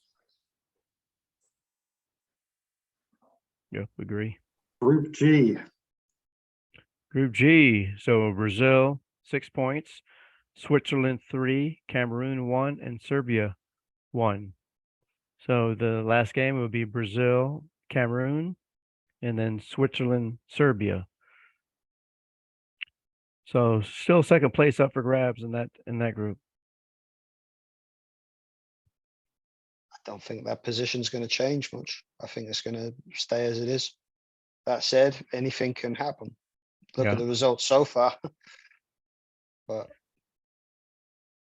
Yeah, agree. Group G. Group G. So Brazil 6 points, Switzerland 3, Cameroon 1, and Serbia 1. So the last game would be Brazil, Cameroon, and then Switzerland, Serbia. So still second place up for grabs in that group. I don't think that position's going to change much. I think it's going to stay as it is. That said, anything can happen. Look at the results so far. But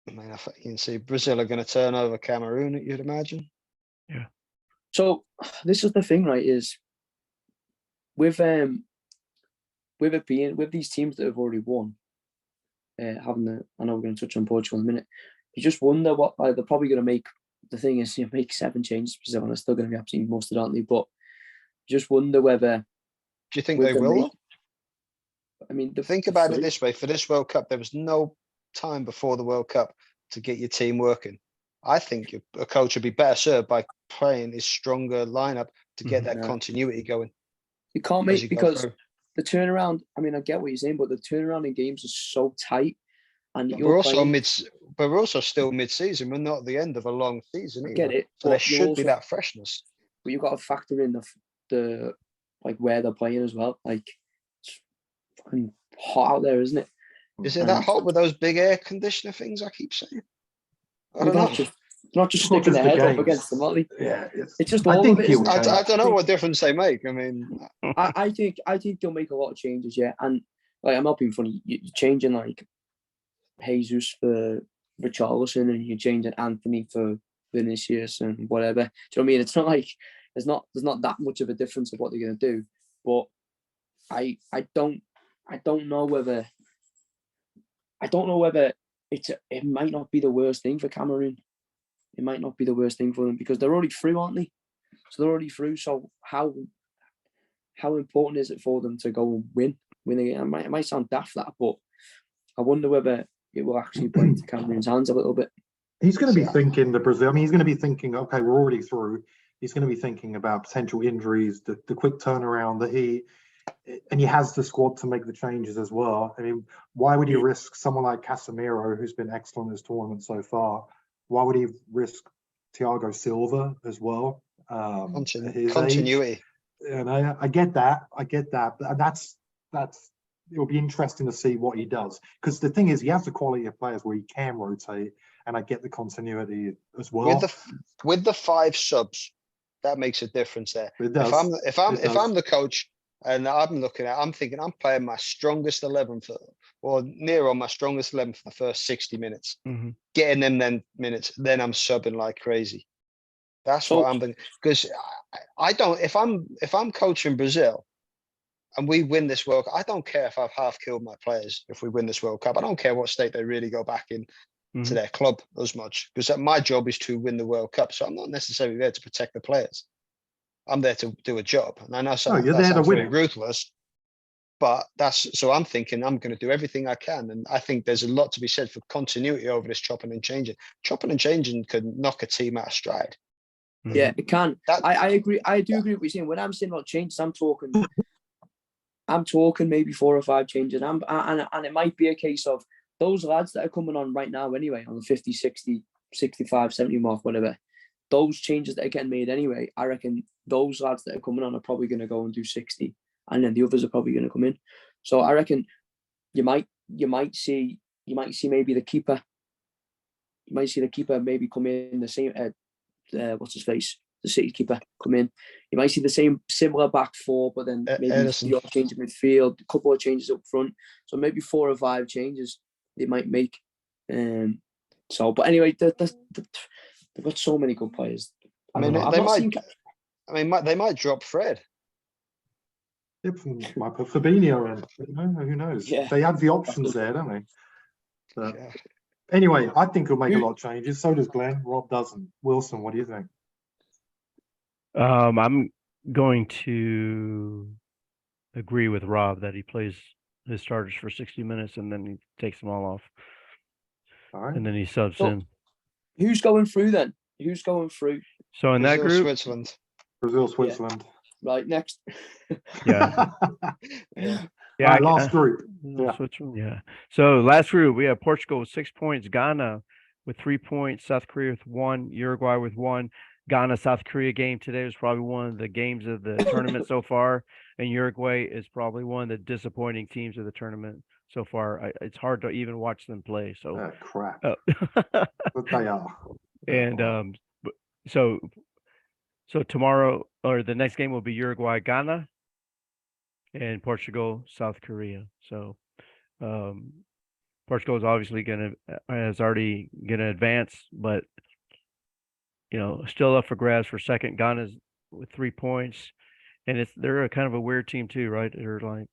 I mean, you can see Brazil are going to turn over Cameroon, you'd imagine. Yeah. So this is the thing, right? Is with it being with these teams that have already won, I know we're going to touch on Portugal in a minute. You just wonder what they're probably going to make. The thing is, you make 7 changes. Brazil, and they're still going to be absolutely mustard, aren't they? But you just wonder whether. Do you think they will? I mean, think about it this way: for this World Cup, there was no time before the World Cup to get your team working. I think a coach would be better served by playing his stronger lineup to get that continuity going. You can't make because the turnaround. I mean, I get what you're saying, but the turnaround in games is so tight, and we're also still mid-season. We're not at the end of a long season. I get it. So there should be that freshness. But you've got to factor in the like where they're playing as well. Like it's fucking hot out there, isn't it? Is it that hot with those big air conditioner things I keep saying? I don't know. Not just sticking their head up against the Molly. Yeah, it's just all of it. I don't know what difference they make. I mean, I think they'll make a lot of changes, and like I'm not being funny. You're changing like Jesus for Richarlison, and you're changing Anthony for Vinicius and whatever. Do you know what I mean? It's not like there's not that much of a difference of what they're going to do, but I don't know whether it might not be the worst thing for Cameroon. It might not be the worst thing for them because they're already through, aren't they? So they're already through. So how important is it for them to go and win again? It might sound daft that, but I wonder whether it will actually play into Cameroon's hands a little bit. He's going to be thinking the Brazil. I mean, he's going to be thinking, okay, we're already through. He's going to be thinking about potential injuries, the quick turnaround that he has the squad to make the changes as well. I mean, why would he risk someone like Casemiro, who's been excellent in this tournament so far? Why would he risk Thiago Silva as well? Continuity. Age? And I get that. But that's it'll be interesting to see what he does. Because the thing is, he has the quality of players where he can rotate, and I get the continuity as well. With the 5 subs, that makes a difference there. It does. If I'm the coach and I'm thinking I'm playing my strongest 11 or near on my strongest 11 for the first 60 minutes, getting them then minutes, then I'm subbing like crazy. That's what I'm thinking. Because I don't. If I'm coaching Brazil, and we win this World Cup, I don't care if I've half killed my players. If we win this World Cup, I don't care what state they really go back in to their club as much, because my job is to win the World Cup. So I'm not necessarily there to protect the players. I'm there to do a job. And I know you're there to win. Ruthless, but so I'm thinking I'm going to do everything I can. And I think there's a lot to be said for continuity over this chopping and changing. Chopping and changing could knock a team out of stride. Yeah, it can. I agree. I do agree with what you're saying. When I'm saying about changes, I'm talking maybe 4 or 5 changes. And it might be a case of those lads that are coming on right now anyway, on the 50, 60, 65, 70 mark, whatever, those changes that are getting made anyway, I reckon those lads that are coming on are probably going to go and do 60, and then the others are probably going to come in. So I reckon you might see maybe the keeper. You might see the keeper maybe come in the same. What's his face? The City keeper come in. You might see the same similar back 4, but then maybe the change of midfield, a couple of changes up front. So maybe 4 or 5 changes they might make. But anyway, they've got so many good players. They might drop Fred. Yep, might put Fabinho in. Who knows? Yeah. They have the options there, don't they? But anyway, I think he'll make a lot of changes. So does Glenn. Rob doesn't. Wilson, what do you think? I'm going to agree with Rob that he plays his starters for 60 minutes and then he takes them all off. All right. And then he subs in. Who's going through then? Who's going through? So in that group, Switzerland. Brazil, Switzerland. Yeah. Right, next. Yeah. Yeah. Last group. Switzerland. Yeah. So last group, we have Portugal with 6 points, Ghana with 3 points, South Korea with 1, Uruguay with 1. Ghana South Korea game today was probably one of the games of the tournament so far, and Uruguay is probably one of the disappointing teams of the tournament so far. It's hard to even watch them play. So crap. But they are. And so tomorrow or the next game will be Uruguay Ghana and Portugal South Korea. So Portugal is obviously already gonna advance, but still up for grabs for second. Ghana's with 3 points, and they're a kind of a weird team too, right? They're like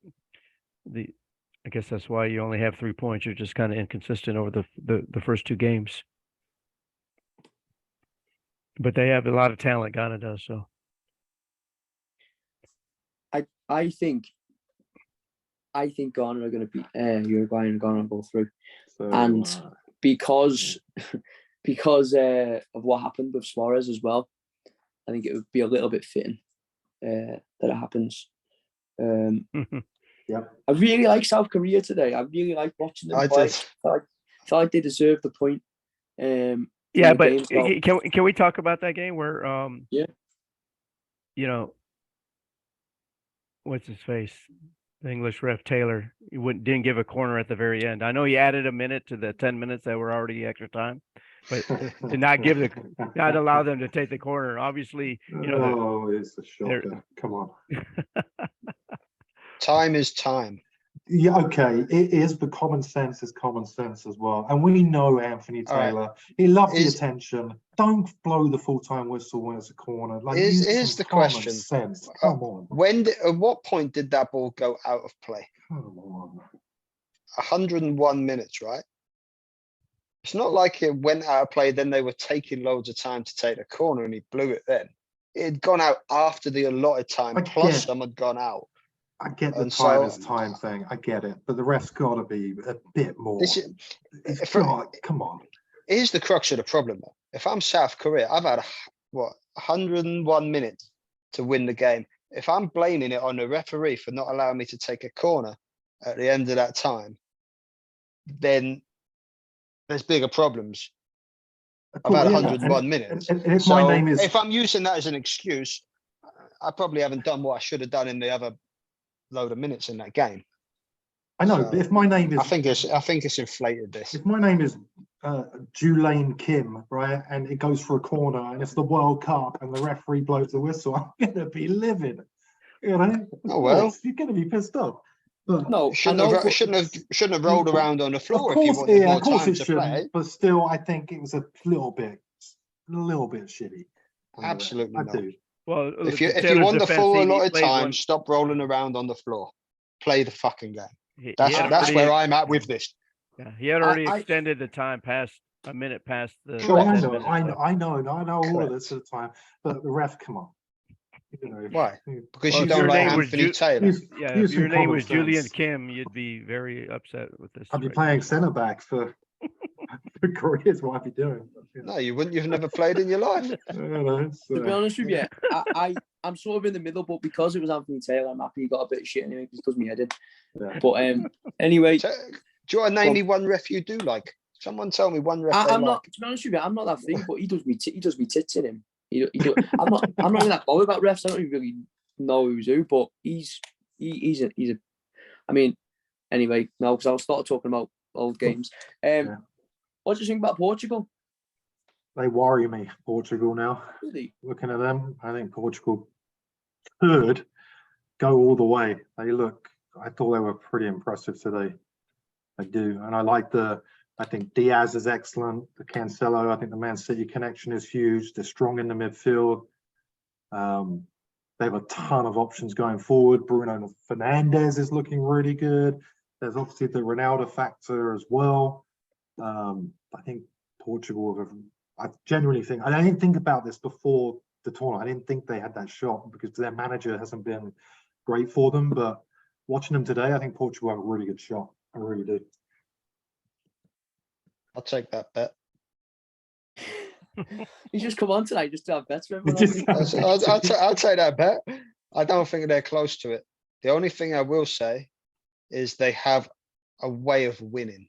I guess that's why you only have 3 points. You're just kind of inconsistent over the first 2 games, but they have a lot of talent. Ghana does. So I think Ghana are going to beat Uruguay, and Ghana go through, and because of what happened with Suarez as well, I think it would be a little bit fitting that it happens. Yeah. I really like South Korea today. I really like watching them play. I felt like they deserved the point. Yeah, but can we talk about that game where what's his face? The English ref Taylor, didn't give a corner at the very end. I know he added a minute to the 10 minutes that were already extra time, but to not allow them to take the corner. Obviously, it's a shocker. Come on. Time is time. Yeah, okay, it is, but common sense is common sense as well. And we know Anthony All right. Taylor. He loves the Is- attention. Don't blow the full-time whistle when it's a corner. Like, Here's use some the common question. sense. Come on. At what point did that ball go out of play? Come on. 101 minutes, right? It's not like it went out of play, then they were taking loads of time to take the corner and he blew it then. It had gone out after the allotted time, I plus get- some had gone out. I get the And time so- is time thing. I get it. But the ref's got to be a bit more. This is, It's for- got- come on. here's the crux of the problem though. If I'm South Korea, I've had, 101 minutes to win the game. If I'm blaming it on the referee for not allowing me to take a corner at the end of that time, then there's bigger problems. I've had Cool, yeah, 101 minutes. And if So my name is, if I'm using that as an excuse, I probably haven't done what I should have done in the other load of minutes in that game. I know, so but if my name is, I think it's inflated this. if my name is Julaine Kim, right, and it goes for a corner and it's the World Cup and the referee blows the whistle, I'm gonna be livid. You know? Oh, well. You're gonna be pissed off. But No, I Shouldn't know, have, but- shouldn't have rolled around on the of floor if you course, wanted yeah, more of course time it to shouldn't. play. But still, I think it was a little bit shitty. Absolutely I not. do. Well, If you Taylor's want the defense, full he allotted played time, one- stop rolling around on the floor. Play the fucking game. he That's had that's already- where I'm at with this. Yeah, he had already I- extended the time past a minute past the. So I 10 know, minutes, I so- know, I know, I know all of this Correct. at the time. But the ref, come on. You know, Why? Because Well, you if don't your like name was Anthony Ju- Taylor. use- Yeah, use if your some name common was Julian sense. Kim, you'd be very upset with this. I'd be right playing now. centre back for Korea is what I'd be doing. No, you wouldn't. You've never played in your life. To be honest with you, I'm sort of in the middle, but because it was Anthony Taylor, I'm happy he got a bit of shit anyway because it does me head in. Yeah. But anyway, So, do you want to name me one ref you do like? Someone tell me one ref they I'm like. not. To be honest with you, I'm not that thing, but he does me tits in him. I'm not really that bothered about refs. I don't really know who's who, but he's a. I mean, anyway, no, because I'll start talking about old games. Yeah. What do you think about Portugal? They worry me, Portugal now. Really? Looking at them, I think Portugal could go all the way. I thought they were pretty impressive today. I do. And I think Diaz is excellent. The Cancelo, I think the Man City connection is huge. They're strong in the midfield. They have a ton of options going forward. Bruno Fernandes is looking really good. There's obviously the Ronaldo factor as well. I think Portugal I genuinely think, I didn't think about this before the tournament. I didn't think they had that shot because their manager hasn't been great for them. But watching them today, I think Portugal have a really good shot. I really do. I'll take that bet. He's just come on tonight just to have bets for everyone. Just- I'll take that bet. I don't think they're close to it. The only thing I will say is they have a way of winning.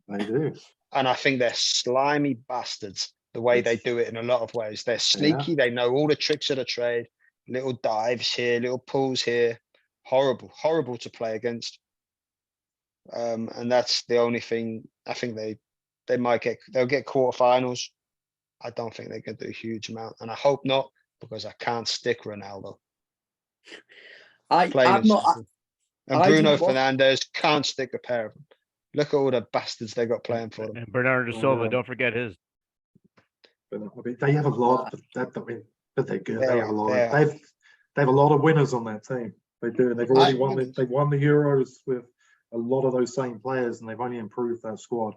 They do. And I think they're slimy bastards, the way they do it in a lot of ways. They're sneaky. They know all the tricks of the trade, little dives here, little pulls here. Horrible, horrible to play against. And that's the only thing I think they'll get quarterfinals. I don't think they can do a huge amount. And I hope not, because I can't stick Ronaldo. Plain I'm and not. simple. And I Bruno think what- Fernandes can't stick a pair of them. Look at all the bastards they got playing for them. And Bernardo Silva, Yeah. don't forget his. But I mean, they have a lot. But they're good. They have a lot. They are. They have a lot of winners on their team. They do. And they've already I- won. They've won the Euros with a lot of those same players, and they've only improved that squad.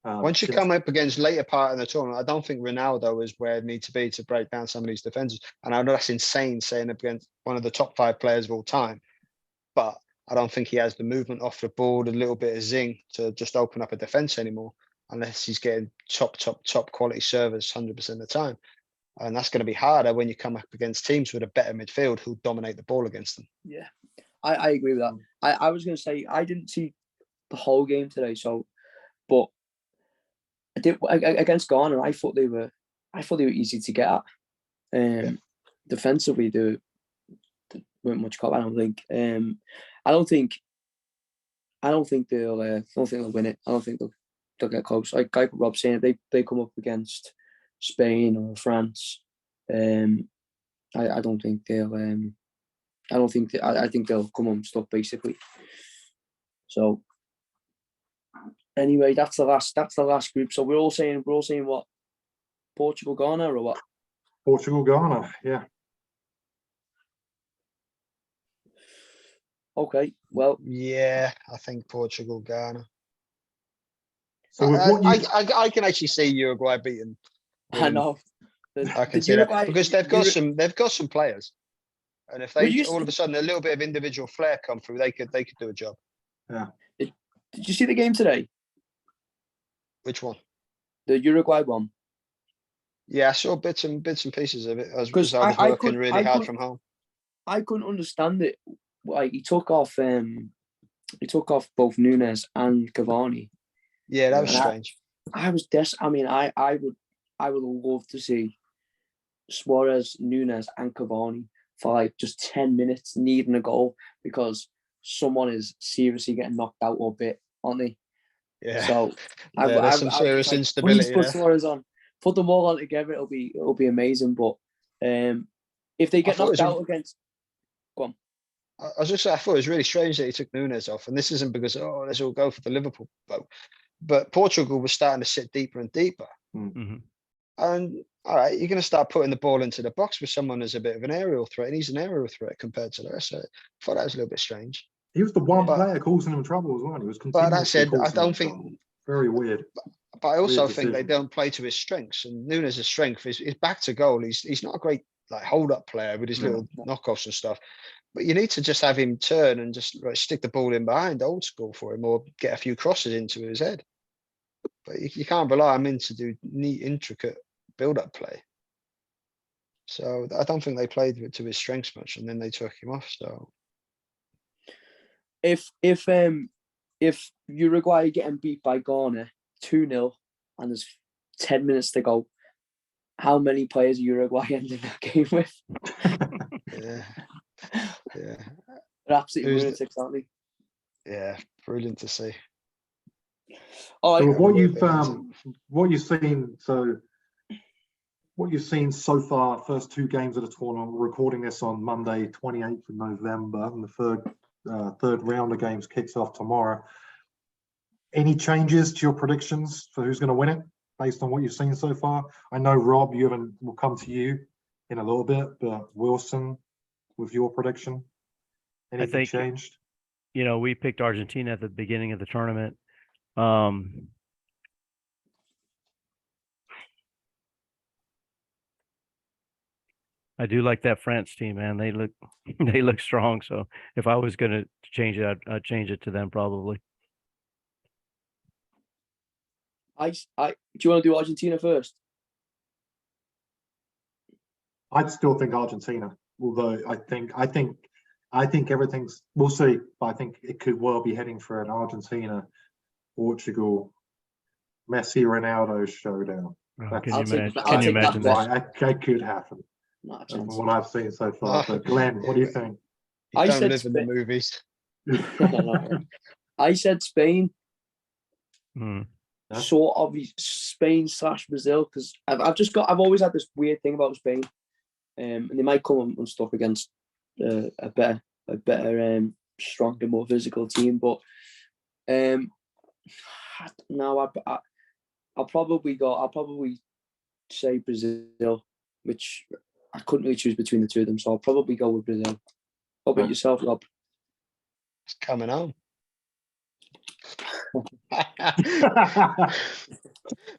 Once you since- come up against later part in the tournament, I don't think Ronaldo is where it needs to be to break down some of these defenses. And I know that's insane saying against one of the top 5 players of all time, but I don't think he has the movement off the ball, a little bit of zing to just open up a defense anymore, unless he's getting top quality service 100% of the time. And that's going to be harder when you come up against teams with a better midfield who dominate the ball against them. Yeah, I agree with that. I was going to say I didn't see the whole game today, but I did against Ghana. I thought they were easy to get at. Defensively, they weren't much caught. I don't think. I don't think they'll win it. I don't think they'll get close. Like Rob saying, if they come up against Spain or France, I don't think they'll. I think they'll come unstuck basically. So anyway, that's the last group. So we're all saying what? Portugal, Ghana, or what? Portugal, Ghana, yeah. Okay, well, Yeah, I think Portugal, Ghana. So with what you, I can actually see Uruguay beating. I know. I can see that because they've got some players, and if they all of a sudden a little bit of individual flair come through, they could do a job. yeah. Did you see the game today? Which one? The Uruguay one. Yeah, I saw bits and pieces of it as I was I working really hard from home. I couldn't understand it. Like he took off both Nunes and Cavani. Yeah, that was And strange. I was I mean, I would love to see Suarez, Nunes, and Cavani for like just 10 minutes needing a goal because someone is seriously getting knocked out a bit, aren't they? Yeah. So there's some serious instability. Put Suarez on, put them all on together. It'll be amazing. But if they get knocked out against, go on. I was just saying, I thought it was really strange that he took Nunes off, and this isn't because let's all go for the Liverpool boat, but Portugal was starting to sit deeper and deeper. Mm-hmm. And all right, you're going to start putting the ball into the box with someone who's a bit of an aerial threat, and he's an aerial threat compared to the rest. So I thought that was a little bit strange. He was the one player causing him trouble as well. He was But that said, I don't think. Trouble. Very weird. But I also think they don't play to his strengths, and Nunes' strength is back to goal. He's not a great like hold up player with his little knockoffs and stuff. But you need to just have him turn and just stick the ball in behind, old school for him, or get a few crosses into his head. But you can't rely on him to do neat, intricate build-up play. So I don't think they played to his strengths much, and then they took him off. So if Uruguay are getting beat by Ghana 2-0 and there's 10 minutes to go, how many players Uruguay ended that game with? yeah. They're absolutely lunatics, aren't they? Yeah, brilliant to see. So what you've seen so far, first two games of the tournament. We're recording this on Monday, 28th of November, and the third round of games kicks off tomorrow. Any changes to your predictions for who's going to win it based on what you've seen so far? I know, Rob, we'll come to you in a little bit, but Wilson, with your prediction, anything changed? We picked Argentina at the beginning of the tournament. I do like that France team, man. They look strong. So if I was going to change it, I'd change it to them probably. Do you want to do Argentina first? I'd still think Argentina, although I think everything's, we'll see, but I think it could well be heading for an Argentina, Portugal, Messi, Ronaldo showdown. Can you imagine that? That could happen. From what I've seen so far. But Glenn, what do you think? I don't live in the movies. I said Spain. Yeah. Sort of Spain/Brazil, because I've always had this weird thing about Spain, and they might come unstuck against a better, stronger, more physical team. But no, I'll probably say Brazil, which I couldn't really choose between the two of them, so I'll probably go with Brazil. What about yourself, Rob? It's coming on.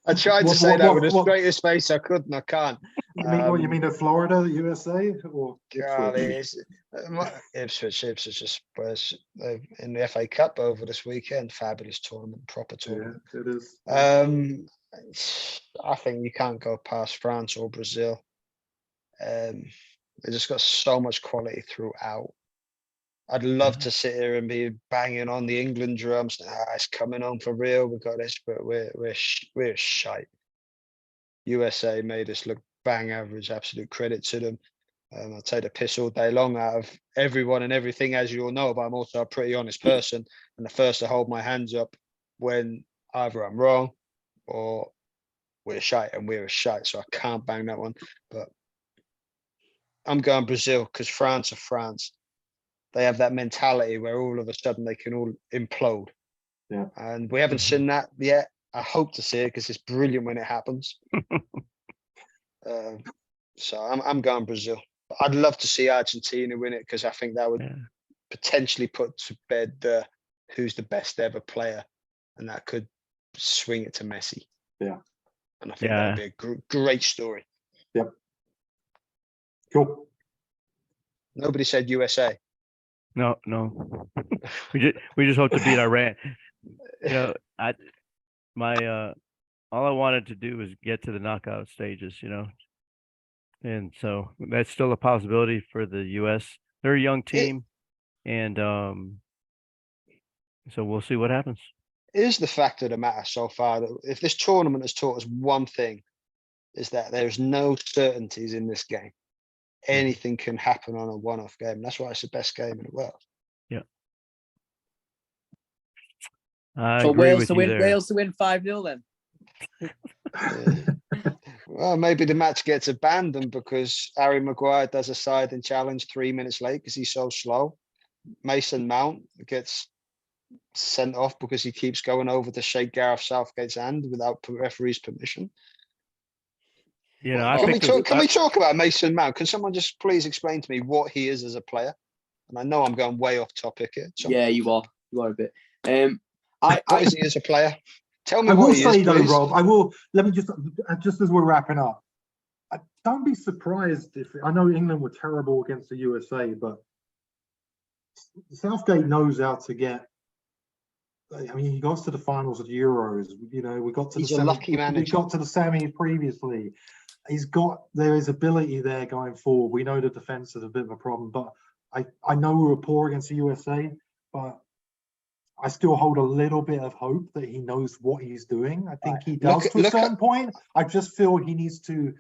I tried to say that with the straightest face I could, and I can't. You mean at Florida, USA, or Ipswich are Spurs in the FA Cup over this weekend. Fabulous tournament, proper tournament. Yeah, it is. I think you can't go past France or Brazil. They just got so much quality throughout. I'd love to sit here and be banging on the England drums. It's coming on for real. We got this, but we're shite. USA made us look bang average. Absolute credit to them. I'll take the piss all day long out of everyone and everything, as you all know. But I'm also a pretty honest person, and the first to hold my hands up when either I'm wrong or we're shite, and we're a shite. So I can't bang that one. But I'm going Brazil because France are France. they have that mentality where all of a sudden they can all implode. Yeah. And we haven't Mhm. seen that yet. I hope to see it because it's brilliant when it happens. So I'm going Brazil. I'd love to see Argentina win it because I think that would Yeah. potentially put to bed the who's the best ever player, and that could swing it to Messi. Yeah. And I think Yeah. that'd be a great story. Cool. Nobody said USA. No. we just hope to beat Iran. You know, all I wanted to do was get to the knockout stages, and so that's still a possibility for the U.S. They're a young team, and so we'll see what happens. Is the fact of the matter so far that if this tournament has taught us one thing, is that there's no certainties in this game. Anything can happen on a one-off game. That's why it's the best game in the world. I So agree Wales with to you win. there. Wales to win 5-0 then. Well, maybe the match gets abandoned because Harry Maguire does a side and challenge 3 minutes late because he's so slow. Mason Mount gets sent off because he keeps going over to shake Gareth Southgate's hand without referee's permission. I Can we think talk about Mason Mount? Can someone just please explain to me what he is as a player? And I know I'm going way off topic here. Yeah, you are a bit. What is he as a player? Tell me I what will he say is, though, please. Rob, let me just as we're wrapping up, don't be surprised if, I know England were terrible against the USA, but Southgate knows how to get, I mean, he got to the finals of the Euros, we got to He's the a lucky manager. We got to the semi previously. There is ability there going forward. We know the defense is a bit of a problem, but I know we were poor against the USA, but I still hold a little bit of hope that he knows what he's doing. I think he does to a certain point. I just feel he needs to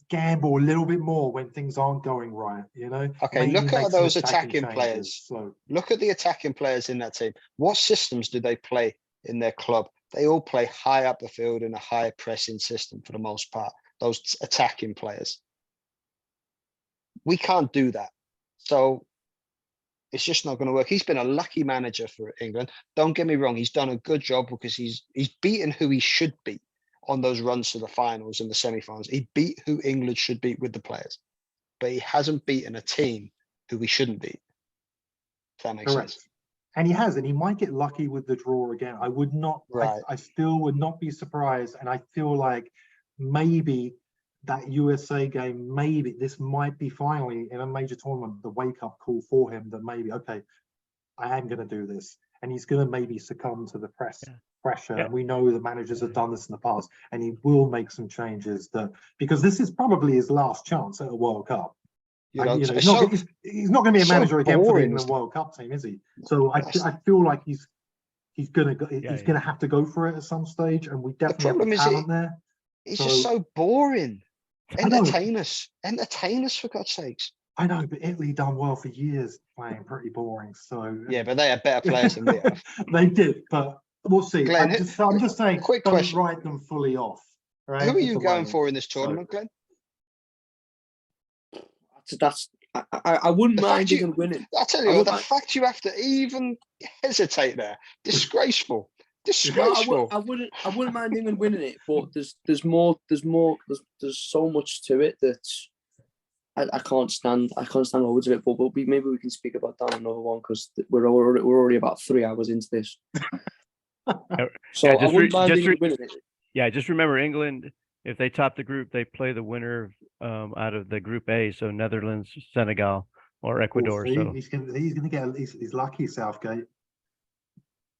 gamble a little bit more when things aren't going right, Okay, Maybe look make at some those attacking changes. players. So Look at the attacking players in that team. What systems do they play in their club? They all play high up the field in a high pressing system for the most part, those attacking players. We can't do that. So it's just not going to work. He's been a lucky manager for England. Don't get me wrong. He's done a good job because he's beaten who he should beat on those runs to the finals and the semi-finals. He beat who England should beat with the players, but he hasn't beaten a team who he shouldn't beat. If that makes sense. And he has, and he might get lucky with the draw again. I would not, Right. I still would not be surprised. And I feel like maybe that USA game, maybe this might be finally in a major tournament, the wake-up call for him that maybe, okay, I am going to do this. And he's going to maybe succumb to the pressure. Yeah. And we know that managers have done this in the past, and he will make some changes because this is probably his last chance at a World Cup. He's not going to be a manager again for the England World Cup team, is he? So I feel like he's going to have to go for it at some stage, and we definitely have talent there. He's just so boring. Entertain us for God's sakes. I know, but Italy done well for years playing pretty boring. So yeah, but they have better players than we have. They did, but we'll see. Glenn, I'm just saying, quick don't question. write them fully off. Right? Who are you going for in this tournament, Glenn? I wouldn't mind England winning. I tell you what, the fact you have to even hesitate there, disgraceful. Disgraceful. I wouldn't mind England winning it, but there's so much to it that I can't stand loads of it. But maybe we can speak about that on another one because we're already about 3 hours into this. So I wouldn't mind England winning it. Yeah, just remember England. If they top the group, they play the winner out of the Group A, so Netherlands, Senegal, or Ecuador. See, so he's gonna get. He's lucky, Southgate.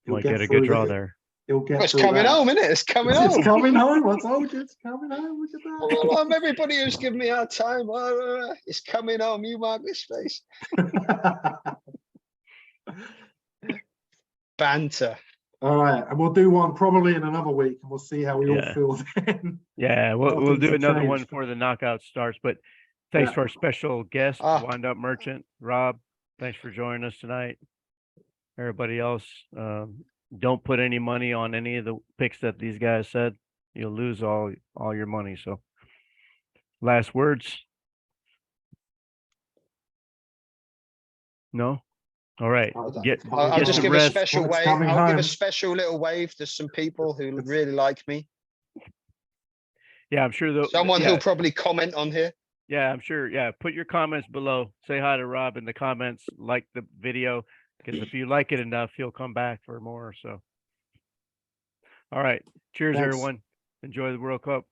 Might get a good draw there. He'll get. It's coming home, isn't it? It's coming home. It's coming home. I told you, it's coming home. Look at that. Everybody who's giving me a hard time, it's coming home. You mark this space. Banter. All right, and we'll do one probably in another week, and we'll see how we all feel then. Yeah, we'll do another one before the knockout starts. But thanks to our special guest, Wind Up Merchant, Rob. Thanks for joining us tonight. Everybody else, don't put any money on any of the picks that these guys said. You'll lose all your money. So, last words? No? All right. I'll I'll Get just some give a rest. special It's wave. coming I'll give a home. special little wave to some people who really like me. Yeah, I'm sure Someone yeah, who'll probably comment on here. yeah, I'm sure. Yeah, put your comments below. Say hi to Rob in the comments. Like the video, because if you like it enough, he'll come back for more. So, all right. Cheers, Thanks. everyone. Enjoy the World Cup.